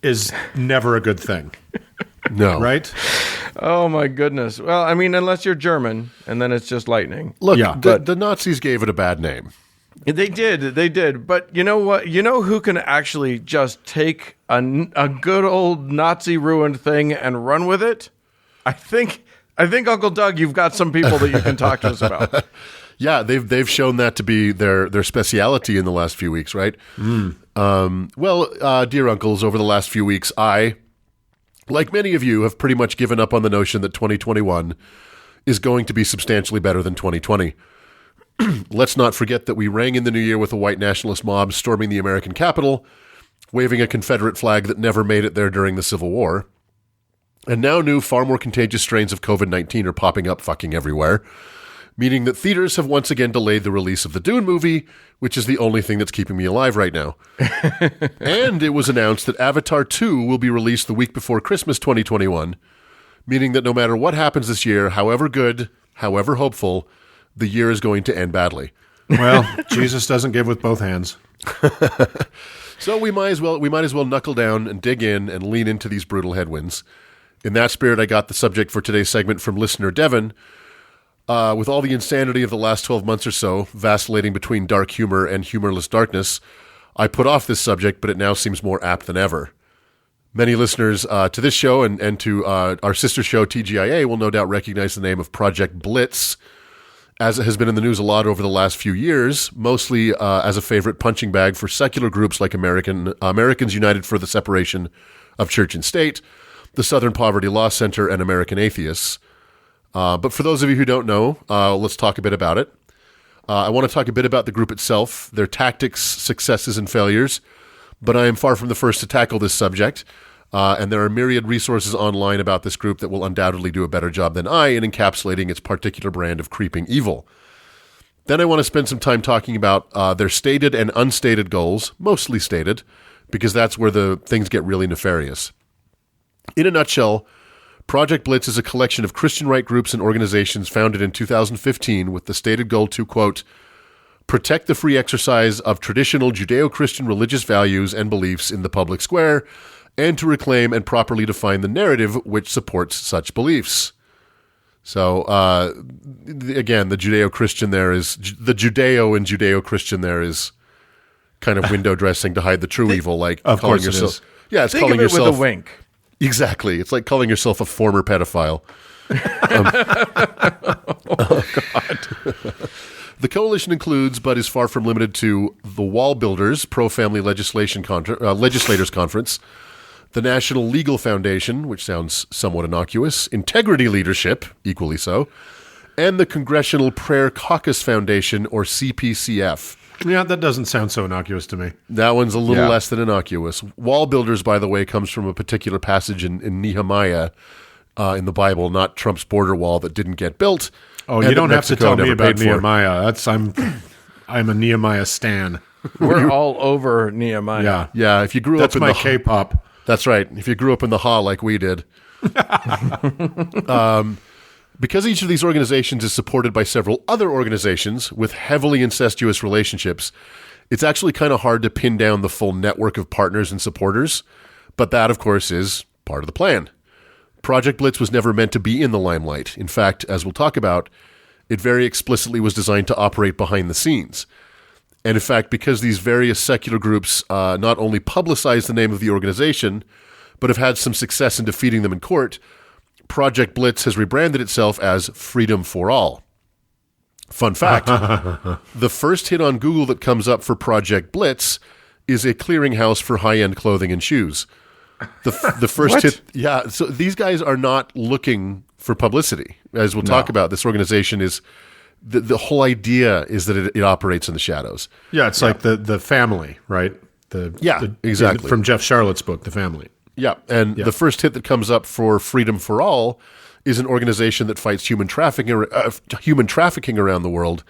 is never a good thing. No. Right? Oh, my goodness. Well, I mean, unless you're German, and then it's just lightning. Look, the Nazis gave it a bad name. They did. But you know what? You know who can actually just take a good old Nazi-ruined thing and run with it? I think Uncle Doug, you've got some people that you can talk to us about. Yeah, they've shown that to be their speciality in the last few weeks, right? Well, dear uncles, over the last few weeks, I, like many of you, have pretty much given up on the notion that 2021 is going to be substantially better than 2020. Let's not forget that we rang in the new year with a white nationalist mob storming the American Capitol, waving a Confederate flag that never made it there during the Civil War. And now new, far more contagious strains of COVID-19 are popping up fucking everywhere, meaning that theaters have once again delayed the release of the Dune movie, which is the only thing that's keeping me alive right now. And it was announced that Avatar 2 will be released the week before Christmas 2021, meaning that no matter what happens this year, however good, however hopeful, the year is going to end badly. Well, Jesus doesn't give with both hands. So we might as well knuckle down and dig in and lean into these brutal headwinds. In that spirit, I got the subject for today's segment from listener Devin. With all the insanity of the last 12 months or so, vacillating between dark humor and humorless darkness, I put off this subject, but it now seems more apt than ever. Many listeners to this show and to our sister show TGIA will no doubt recognize the name of Project Blitz, as it has been in the news a lot over the last few years, mostly as a favorite punching bag for secular groups like Americans United for the Separation of Church and State, the Southern Poverty Law Center, and American Atheists. But for those of you who don't know, let's talk a bit about it. I want to talk a bit about the group itself, their tactics, successes, and failures, but I am far from the first to tackle this subject, and there are myriad resources online about this group that will undoubtedly do a better job than I in encapsulating its particular brand of creeping evil. Then I want to spend some time talking about their stated and unstated goals, mostly stated, because that's where the things get really nefarious. In a nutshell, Project Blitz is a collection of Christian right groups and organizations founded in 2015 with the stated goal to, quote, protect the free exercise of traditional Judeo-Christian religious values and beliefs in the public square, and to reclaim and properly define the narrative which supports such beliefs. So, again, the Judeo-Christian there is, the Judeo and Judeo-Christian there is kind of window dressing to hide the true evil, like of calling course yourself. it is. Yeah, it's Think calling of it yourself with a wink. Exactly. It's like calling yourself a former pedophile. Oh, God. The coalition includes, but is far from limited to, the Wall Builders, Pro-Family Legislators Conference, the National Legal Foundation, which sounds somewhat innocuous, Integrity Leadership, equally so, and the Congressional Prayer Caucus Foundation, or CPCF. Yeah, that doesn't sound so innocuous to me. That one's a little less than innocuous. Wall builders, by the way, comes from a particular passage in Nehemiah in the Bible, not Trump's border wall that didn't get built. Oh, you don't have to tell me about Nehemiah. I'm a Nehemiah stan. We're all over Nehemiah. Yeah. Yeah, if you grew That's up in my K-pop. That's right. If you grew up in the Ha like we did. Because each of these organizations is supported by several other organizations with heavily incestuous relationships, it's actually kind of hard to pin down the full network of partners and supporters. But that, of course, is part of the plan. Project Blitz was never meant to be in the limelight. In fact, as we'll talk about, it very explicitly was designed to operate behind the scenes. And in fact, because these various secular groups not only publicize the name of the organization, but have had some success in defeating them in court, Project Blitz has rebranded itself as Freedom for All. Fun fact, the first hit on Google that comes up for Project Blitz is a clearinghouse for high-end clothing and shoes. The first hit, yeah. So these guys are not looking for publicity. As we'll talk about, this organization is, the whole idea is that it operates in the shadows. Yeah, it's like the family, right? Exactly. From Jeff Charlotte's book, The Family. Yeah, and the first hit that comes up for Freedom for All is an organization that fights human trafficking around the world.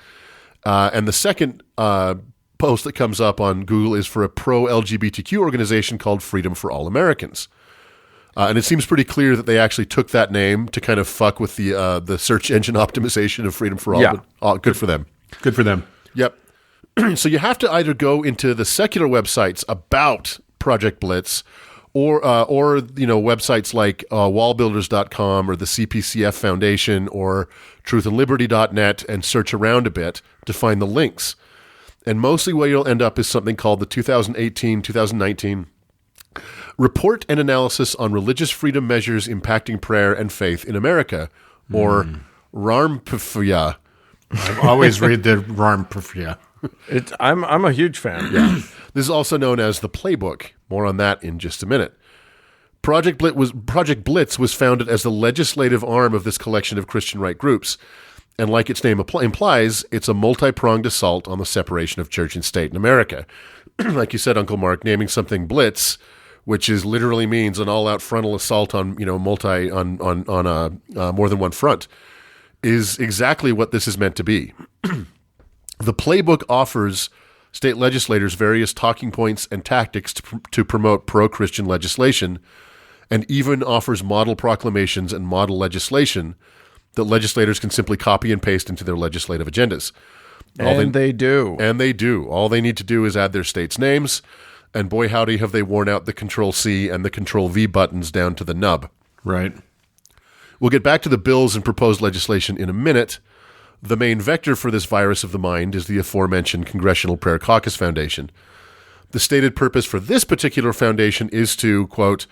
And the second post that comes up on Google is for a pro-LGBTQ organization called Freedom for All Americans. And it seems pretty clear that they actually took that name to kind of fuck with the search engine optimization of Freedom for All. Yeah. But, good for them. Good for them. Yep. So you have to either go into the secular websites about Project Blitz or websites like wallbuilders.com or the CPCF Foundation or truthandliberty.net and search around a bit to find the links. And mostly what you'll end up is something called the 2018-2019 Report and Analysis on Religious Freedom Measures Impacting Prayer and Faith in America, or RARMPFYA. I always read the RARMPFYA. I'm a huge fan. Yeah. This is also known as the Playbook. More on that in just a minute. Project Blitz was founded as the legislative arm of this collection of Christian right groups. And like its name implies, it's a multi-pronged assault on the separation of church and state in America. Like you said, Uncle Mark, naming something Blitz, which is literally means an all-out frontal assault on more than one front, is exactly what this is meant to be. The Playbook offers state legislators various talking points and tactics to promote pro-Christian legislation, and even offers model proclamations and model legislation that legislators can simply copy and paste into their legislative agendas. They do. And they do. All they need to do is add their state's names, and boy howdy have they worn out the Control-C and the Control-V buttons down to the nub. Right. We'll get back to the bills and proposed legislation in a minute. The main vector for this virus of the mind is the aforementioned Congressional Prayer Caucus Foundation. The stated purpose for this particular foundation is to, quote,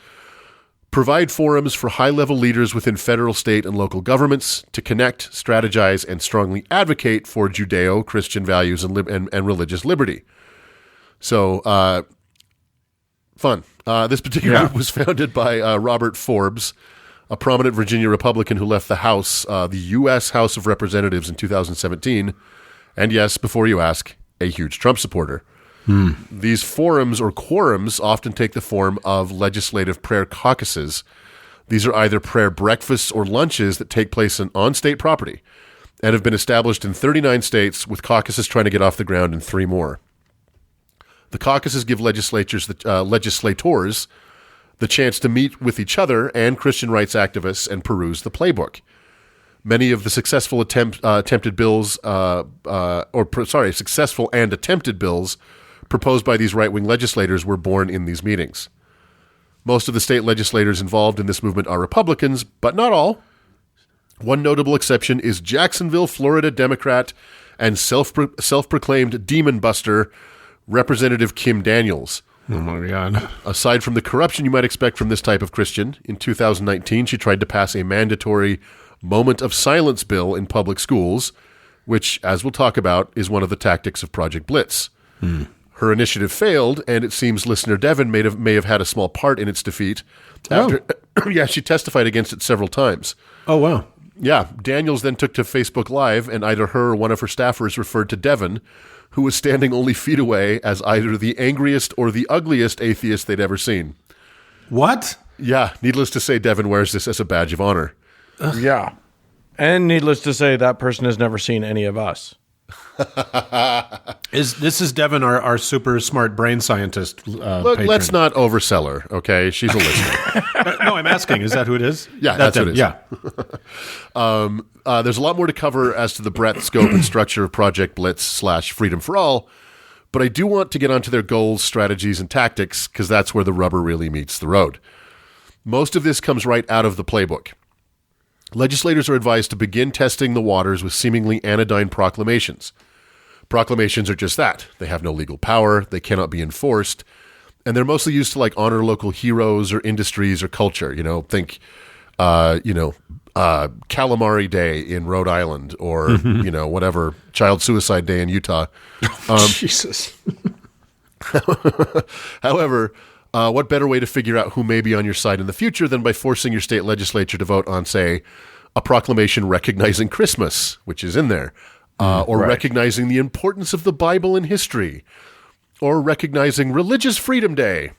provide forums for high-level leaders within federal, state, and local governments to connect, strategize, and strongly advocate for Judeo-Christian values and religious liberty. So, fun. This particular group was founded by Robert Forbes, a prominent Virginia Republican who left the House, the U.S. House of Representatives in 2017, and yes, before you ask, a huge Trump supporter. These forums or quorums often take the form of legislative prayer caucuses. These are either prayer breakfasts or lunches that take place on state property and have been established in 39 states, with caucuses trying to get off the ground in 3 more. The caucuses give legislators the chance to meet with each other and Christian rights activists and peruse the playbook. Many of the successful successful and attempted bills proposed by these right-wing legislators were born in these meetings. Most of the state legislators involved in this movement are Republicans, but not all. One notable exception is Jacksonville, Florida Democrat and self-proclaimed demon buster, Representative Kim Daniels. Oh my God. Aside from the corruption you might expect from this type of Christian, in 2019 she tried to pass a mandatory moment of silence bill in public schools, which, as we'll talk about, is one of the tactics of Project Blitz. Her initiative failed, and it seems listener Devin may have had a small part in its defeat. Yeah, she testified against it several times. Oh, wow. Yeah, Daniels then took to Facebook Live, and either her or one of her staffers referred to Devin, who was standing only feet away, as either the angriest or the ugliest atheist they'd ever seen. What? Yeah, needless to say, Devin wears this as a badge of honor. Yeah. And needless to say, that person has never seen any of us. This is Devin, our super smart brain scientist? Look, patron. let's not oversell her, okay? She's a listener. No, I'm asking. Is that who it is? Yeah, that's who it is. Yeah. There's a lot more to cover as to the breadth, scope, and structure of Project Blitz / Freedom for All, but I do want to get onto their goals, strategies, and tactics, because that's where the rubber really meets the road. Most of this comes right out of the playbook. Legislators are advised to begin testing the waters with seemingly anodyne proclamations. Proclamations are just that. They have no legal power, they cannot be enforced, and they're mostly used to honor local heroes or industries or culture. Think, Calamari Day in Rhode Island, or, whatever, Child Suicide Day in Utah. Jesus. However, what better way to figure out who may be on your side in the future than by forcing your state legislature to vote on, say, a proclamation recognizing Christmas, which is in there, or recognizing the importance of the Bible in history, or recognizing Religious Freedom Day.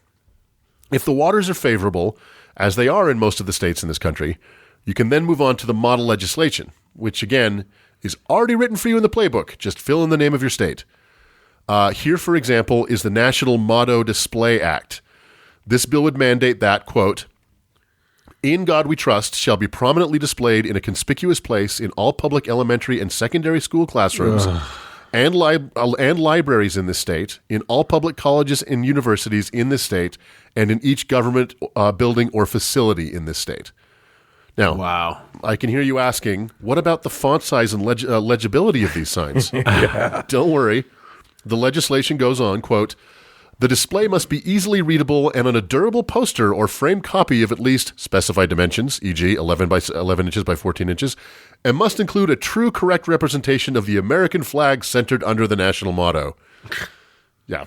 If the waters are favorable, as they are in most of the states in this country, you can then move on to the model legislation, which, again, is already written for you in the playbook. Just fill in the name of your state. Here, for example, is the National Motto Display Act. This bill would mandate that, quote, "In God we trust" shall be prominently displayed in a conspicuous place in all public elementary and secondary school classrooms and libraries in this state, in all public colleges and universities in this state, and in each government building or facility in this state. Now, Wow. I can hear you asking, what about the font size and legibility of these signs? Don't worry. The legislation goes on, quote, "The display must be easily readable and on a durable poster or framed copy of at least specified dimensions, e.g. 11 by 11 inches by 14 inches, and must include a true correct representation of the American flag centered under the national motto." Yeah.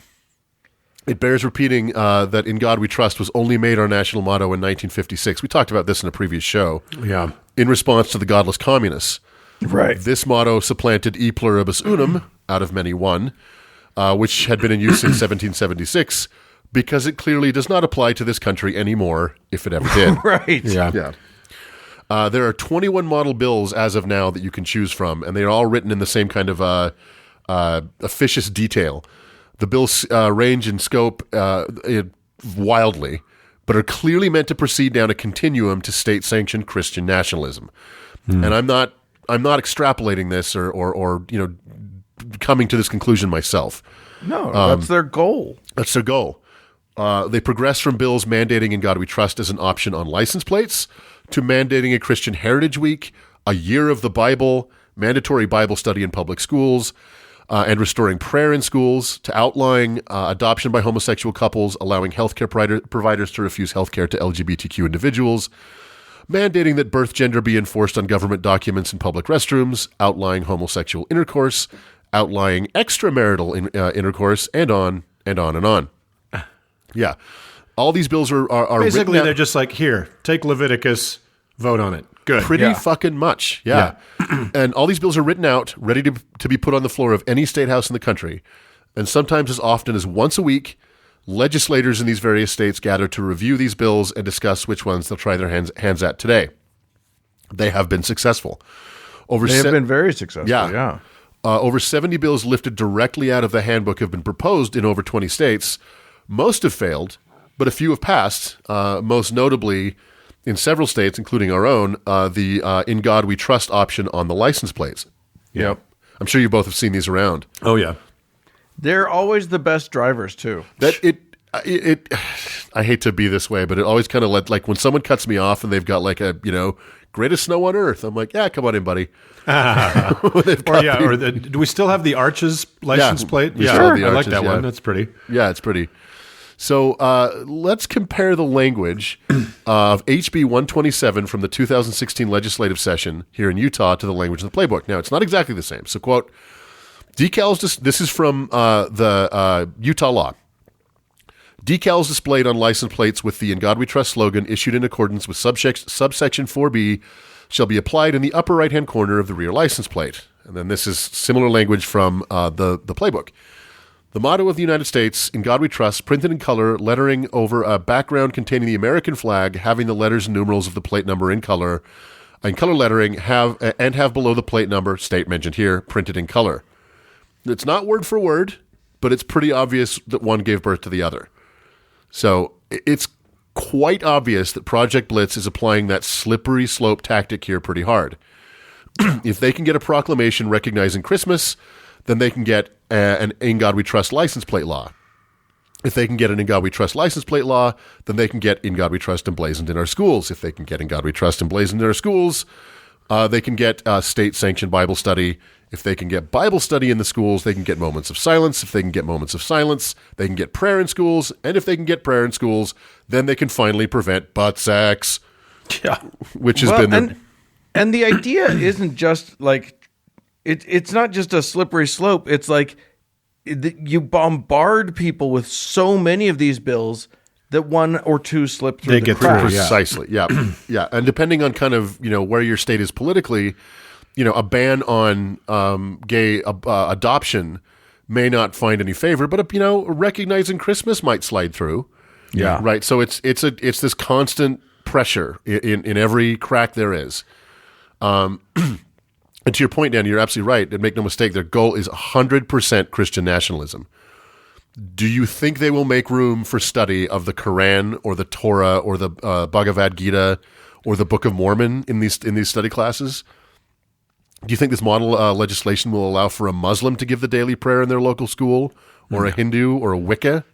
It bears repeating that "In God We Trust" was only made our national motto in 1956. We talked about this in a previous show. Yeah. In response to the godless communists. Right. This motto supplanted "E pluribus unum," out of many one, which had been in use since 1776, because it clearly does not apply to this country anymore, if it ever did. Right. Yeah. There are 21 model bills as of now that you can choose from, and they're all written in the same kind of officious detail. The bills range in scope wildly, but are clearly meant to proceed down a continuum to state-sanctioned Christian nationalism. And I'm not extrapolating this or coming to this conclusion myself. No, that's their goal. That's their goal. They progress from bills mandating "In God We Trust" as an option on license plates to mandating a Christian Heritage Week, a year of the Bible, mandatory Bible study in public schools, and restoring prayer in schools, to outlawing adoption by homosexual couples, allowing healthcare providers to refuse healthcare to LGBTQ individuals, mandating that birth gender be enforced on government documents and public restrooms, outlawing homosexual intercourse, outlawing extramarital intercourse, and on and on and on. Yeah. All these bills are Basically, written they're just like, here, take Leviticus, vote on it. Good. pretty fucking much. Yeah. And all these bills are written out, ready to be put on the floor of any state house in the country. And sometimes as often as once a week, legislators in these various states gather to review these bills and discuss which ones they'll try their hands at today. They have been successful. They have been very successful, yeah. Over 70 bills lifted directly out of the handbook have been proposed in over 20 states. Most have failed, but a few have passed, most notably in several states, including our own, the "In God We Trust" option on the license plates. Yep. I'm sure you both have seen these around. Oh, yeah. They're always the best drivers, too. That it I hate to be this way, but it always kind of like when someone cuts me off and they've got like a, greatest snow on earth. I'm like, yeah, come on in, buddy. Do we still have the Arches license plate? We still have the I like Arches, that yeah. one. That's pretty. Yeah, it's pretty. So let's compare the language of HB 127 from the 2016 legislative session here in Utah to the language of the playbook. Now, it's not exactly the same. So, quote, Decals, this is from the Utah law. Decals displayed on license plates with the "In God We Trust" slogan issued in accordance with subsection 4B shall be applied in the upper right-hand corner of the rear license plate. And then this is similar language from the playbook. The motto of the United States, "In God We Trust," printed in color, lettering over a background containing the American flag, having the letters and numerals of the plate number in color lettering, have below the plate number, state mentioned here, printed in color. It's not word for word, but it's pretty obvious that one gave birth to the other. So it's quite obvious that Project Blitz is applying that slippery slope tactic here pretty hard. If they can get a proclamation recognizing Christmas, then they can get an "In God We Trust" license plate law. If they can get an "In God We Trust" license plate law, then they can get "In God We Trust" emblazoned in our schools. If they can get "In God We Trust" emblazoned in our schools, they can get state-sanctioned Bible study. If they can get Bible study in the schools, they can get moments of silence. If they can get moments of silence, they can get prayer in schools. And if they can get prayer in schools, then they can finally prevent butt sex. Yeah. Which has been... And the idea isn't just like... It's not just a slippery slope. It's like you bombard people with so many of these bills that one or two slip through the cracks. Precisely, yeah. Yeah. And depending on kind of, where your state is politically... a ban on gay adoption may not find any favor, but recognizing Christmas might slide through. Yeah, right. So it's this constant pressure in every crack there is. And to your point, Dan, you're absolutely right. And make no mistake, their goal is 100% Christian nationalism. Do you think they will make room for study of the Quran or the Torah or the Bhagavad Gita or the Book of Mormon in these study classes? Do you think this model legislation will allow for a Muslim to give the daily prayer in their local school, or a Hindu, or a Wicca?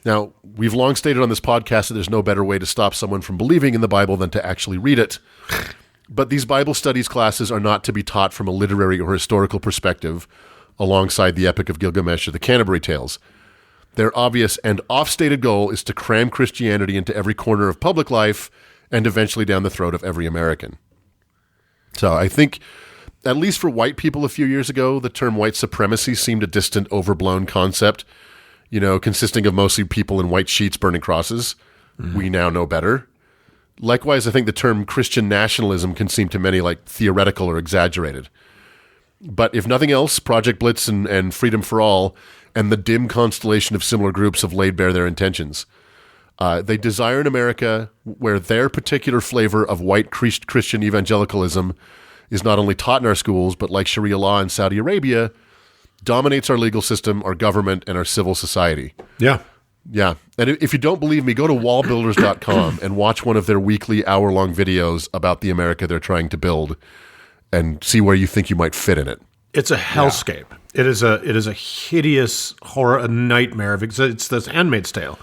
Now, we've long stated on this podcast that there's no better way to stop someone from believing in the Bible than to actually read it. But these Bible studies classes are not to be taught from a literary or historical perspective alongside the Epic of Gilgamesh or the Canterbury Tales. Their obvious and oft-stated goal is to cram Christianity into every corner of public life and eventually down the throat of every American. So I think, at least for white people a few years ago, the term white supremacy seemed a distant, overblown concept, consisting of mostly people in white sheets burning crosses. Mm-hmm. We now know better. Likewise, I think the term Christian nationalism can seem to many like theoretical or exaggerated. But if nothing else, Project Blitz and Freedom for All and the dim constellation of similar groups have laid bare their intentions. They desire an America where their particular flavor of white Christian evangelicalism is not only taught in our schools, but like Sharia law in Saudi Arabia, dominates our legal system, our government, and our civil society. Yeah. Yeah. And if you don't believe me, go to wallbuilders.com and watch one of their weekly hour-long videos about the America they're trying to build and see where you think you might fit in it. It's a hellscape. Yeah. It is a hideous horror, a nightmare. It's this Handmaid's Tale.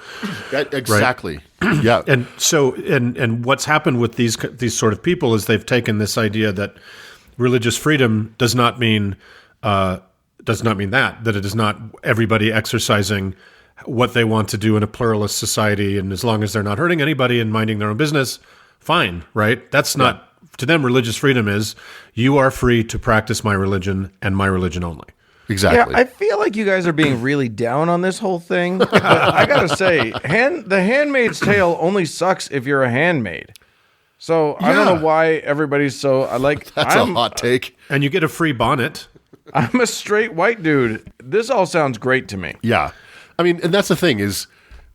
Exactly. Right? Yeah. And so, and what's happened with these sort of people is they've taken this idea that religious freedom does not mean that it is not everybody exercising what they want to do in a pluralist society, and as long as they're not hurting anybody and minding their own business, fine, right? That's not to them. Religious freedom is you are free to practice my religion and my religion only. Exactly. Yeah, I feel like you guys are being really down on this whole thing. But I gotta say, The Handmaid's Tale only sucks if you're a handmaid. So I don't know why everybody's so That's a hot take. And you get a free bonnet. I'm a straight white dude. This all sounds great to me. Yeah. I mean, and that's the thing is,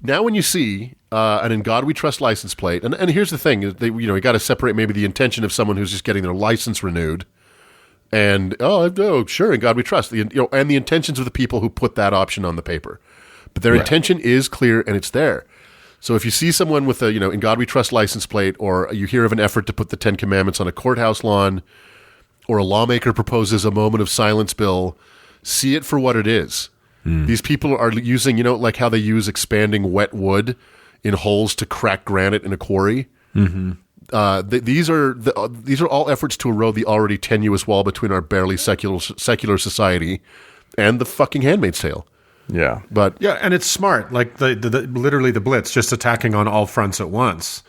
now when you see an "In God We Trust" license plate, and here's the thing, you got to separate maybe the intention of someone who's just getting their license renewed, and sure, "In God We Trust," and the intentions of the people who put that option on the paper, but their intention is clear and it's there. So if you see someone with a "In God We Trust" license plate, or you hear of an effort to put the Ten Commandments on a courthouse lawn, or a lawmaker proposes a moment of silence bill, see it for what it is. These people are using, like how they use expanding wet wood in holes to crack granite in a quarry. Mm-hmm. These are all efforts to erode the already tenuous wall between our barely secular society and the fucking Handmaid's Tale. Yeah, but and it's smart, like the literally the Blitz, just attacking on all fronts at once,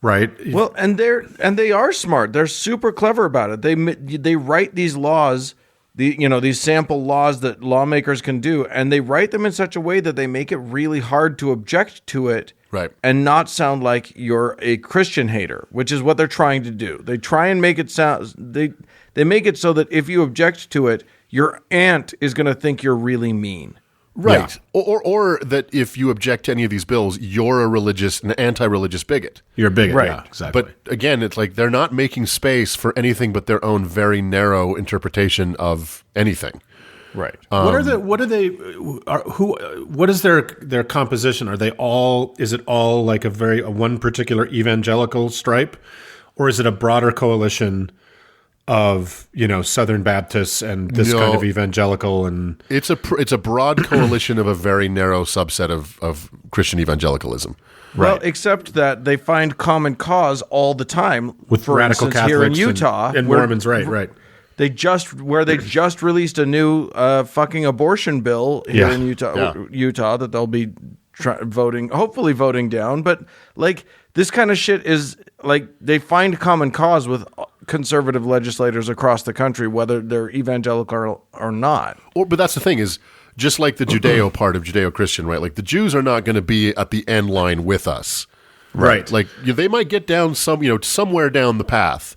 right? Well, and they are smart. They're super clever about it. They write these laws these sample laws that lawmakers can do, and they write them in such a way that they make it really hard to object to it, Right. and not sound like you're a Christian hater, which is what they're trying to do. They try and make it sound they make it so that if you object to it, your aunt is going to think you're really mean. Right. Yeah. Or that if you object to any of these bills, you're an anti-religious bigot. You're a bigot, Right. yeah, exactly. But again, it's like they're not making space for anything but their own very narrow interpretation of anything. Right. What is their composition? Are they all? Is it all like a one particular evangelical stripe, or is it a broader coalition of Southern Baptists and this kind of evangelical? And it's a broad coalition of a very narrow subset of Christian evangelicalism. Well, except that they find common cause all the time with for radical instance, Catholics here in Utah and Mormons, right. They just released a new fucking abortion bill here in Utah that they'll be hopefully voting down. But like this kind of shit is like they find common cause with conservative legislators across the country, whether they're evangelical or not. But that's the thing is, just like the Judeo part of Judeo-Christian, right? Like the Jews are not going to be at the end line with us, right? Like they might get down somewhere down the path,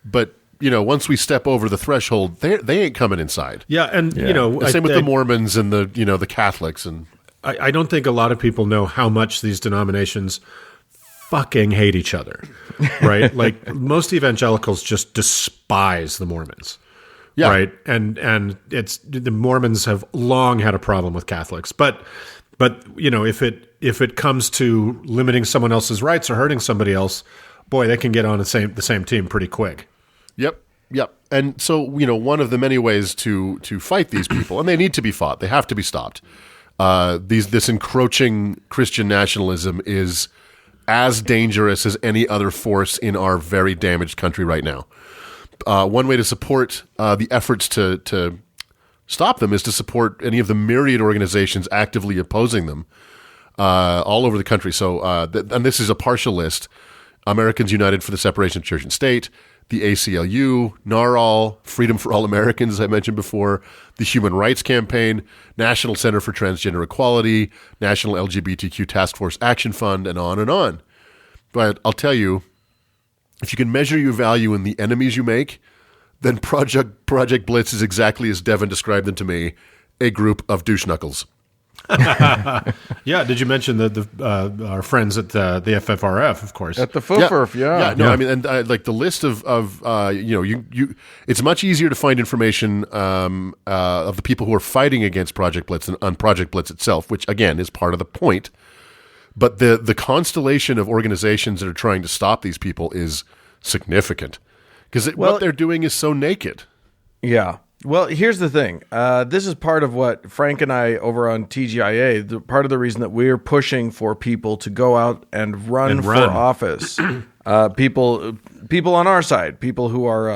but once we step over the threshold, they ain't coming inside. Yeah, and the same with the Mormons and the Catholics, and I don't think a lot of people know how much these denominations fucking hate each other, right? Like most evangelicals just despise the Mormons. Yeah. Right. And it's the Mormons have long had a problem with Catholics. But if it comes to limiting someone else's rights or hurting somebody else, boy, they can get on the same team pretty quick. Yep. And so, one of the many ways to fight these people, and they need to be fought, they have to be stopped. This encroaching Christian nationalism is as dangerous as any other force in our very damaged country right now. One way to support the efforts to stop them is to support any of the myriad organizations actively opposing them all over the country. So, and this is a partial list: Americans United for the Separation of Church and State, the ACLU, NARAL, Freedom for All Americans, as I mentioned before, the Human Rights Campaign, National Center for Transgender Equality, National LGBTQ Task Force Action Fund, and on and on. But I'll tell you, if you can measure your value in the enemies you make, then Project Blitz is exactly as Devin described them to me, a group of douche knuckles. Yeah, did you mention our friends at the FFRF, of course? At the FFRF, No, I mean, and like the list of it's much easier to find information of the people who are fighting against Project Blitz than on Project Blitz itself, which again is part of the point. But the constellation of organizations that are trying to stop these people is significant because what they're doing is so naked. Yeah. Well, here's the thing. This is part of what Frank and I over on TGIA, part of the reason that we're pushing for people to go out and run for office. People on our side, people who are,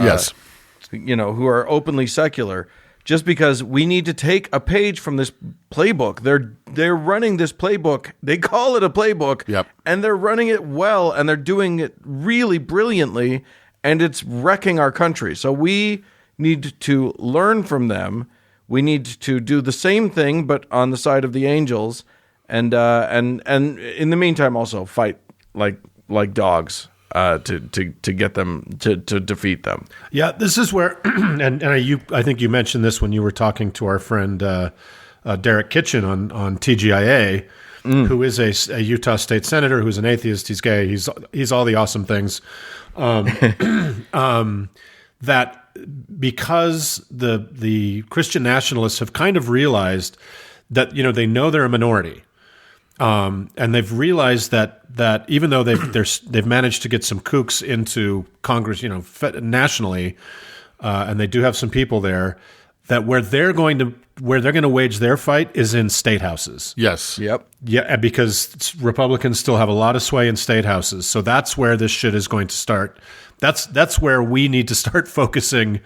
who are openly secular, just because we need to take a page from this playbook. They're running this playbook. They call it a playbook, and they're running it well, and they're doing it really brilliantly, and it's wrecking our country. So we need to learn from them. We need to do the same thing, but on the side of the angels, and in the meantime, also fight like dogs to get them to defeat them. Yeah, this is where, I think you mentioned this when you were talking to our friend Derek Kitchen on TGIA, who is a Utah state senator, who's an atheist. He's gay. He's all the awesome things. That because the Christian nationalists have kind of realized that they know they're a minority, and they've realized that even though they've managed to get some kooks into Congress, nationally, and they do have some people there, that where they're going to wage their fight is in state houses. Yes. Yep. Yeah, because Republicans still have a lot of sway in state houses, so that's where this shit is going to start. That's where we need to start focusing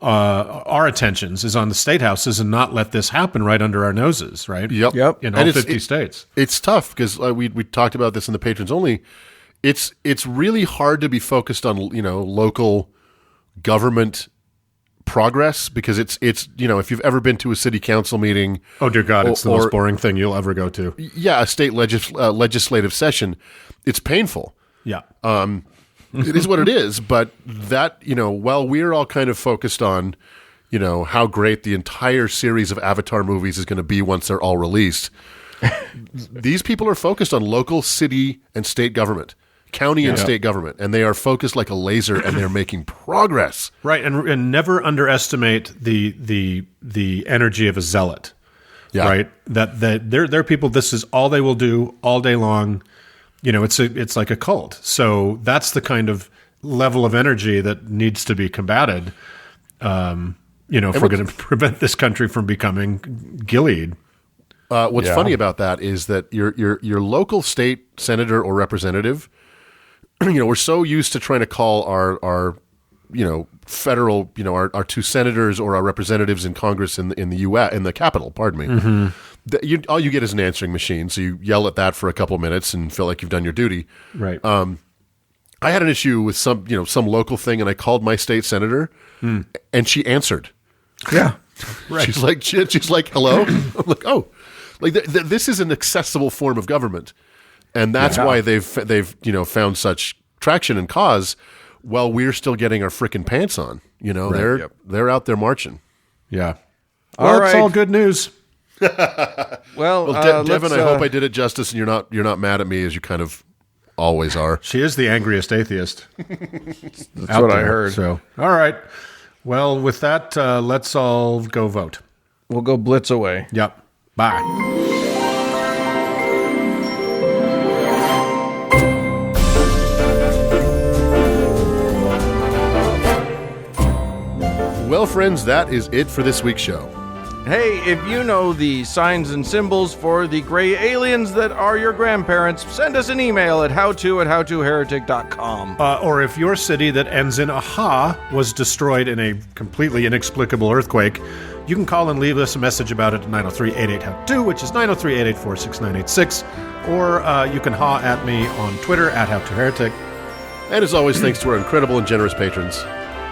our attentions is on the state houses and not let this happen right under our noses, right? Yep. In all 50 states. It's tough because we talked about this in the patrons only. It's really hard to be focused on local government progress because it's if you've ever been to a city council meeting, Oh dear God, it's the most boring thing you'll ever go to. a state legislative session, it's painful. Yeah. It is what it is, but that, while we're all kind of focused on, how great the entire series of Avatar movies is going to be once they're all released, these people are focused on local city and state government, county and state government, and they are focused like a laser, and they're making progress. Right, and never underestimate the energy of a zealot. Yeah. Right? That they're people, this is all they will do all day long. It's like a cult. So that's the kind of level of energy that needs to be combated. If we're going to prevent this country from becoming Gilead. What's funny about that is that your local state senator or representative, we're so used to trying to call our federal, our two senators or our representatives in Congress in the U.S. in the Capitol, pardon me. Mm-hmm. All you get is an answering machine, so you yell at that for a couple minutes and feel like you've done your duty. Right. I had an issue with some local thing, and I called my state senator, and she answered. Yeah. Right. She's like, hello. I'm like, oh, like this is an accessible form of government, and that's why they've found such traction and cause. While we're still getting our frickin' pants on, they're out there marching. Yeah. All It's right. all good news. Well, Devin, I hope I did it justice, and you're not mad at me as you kind of always are. She is the angriest atheist. That's what I heard. So, all right. Well, with that, let's all go vote. We'll go blitz away. Yep. Bye. Well, friends, that is it for this week's show. Hey, if you know the signs and symbols for the gray aliens that are your grandparents, send us an email at howto@howtoheretic.com. Or if your city that ends in a ha was destroyed in a completely inexplicable earthquake, you can call and leave us a message about it at 903-88-HOW-TO, which is 903-884-6986. Or you can ha at me on Twitter at howtoheretic. And as always, thanks to our incredible and generous patrons.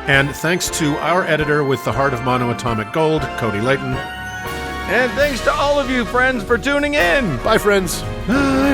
And thanks to our editor with the heart of monoatomic gold, Cody Layton. And thanks to all of you friends for tuning in. Bye, friends. Bye.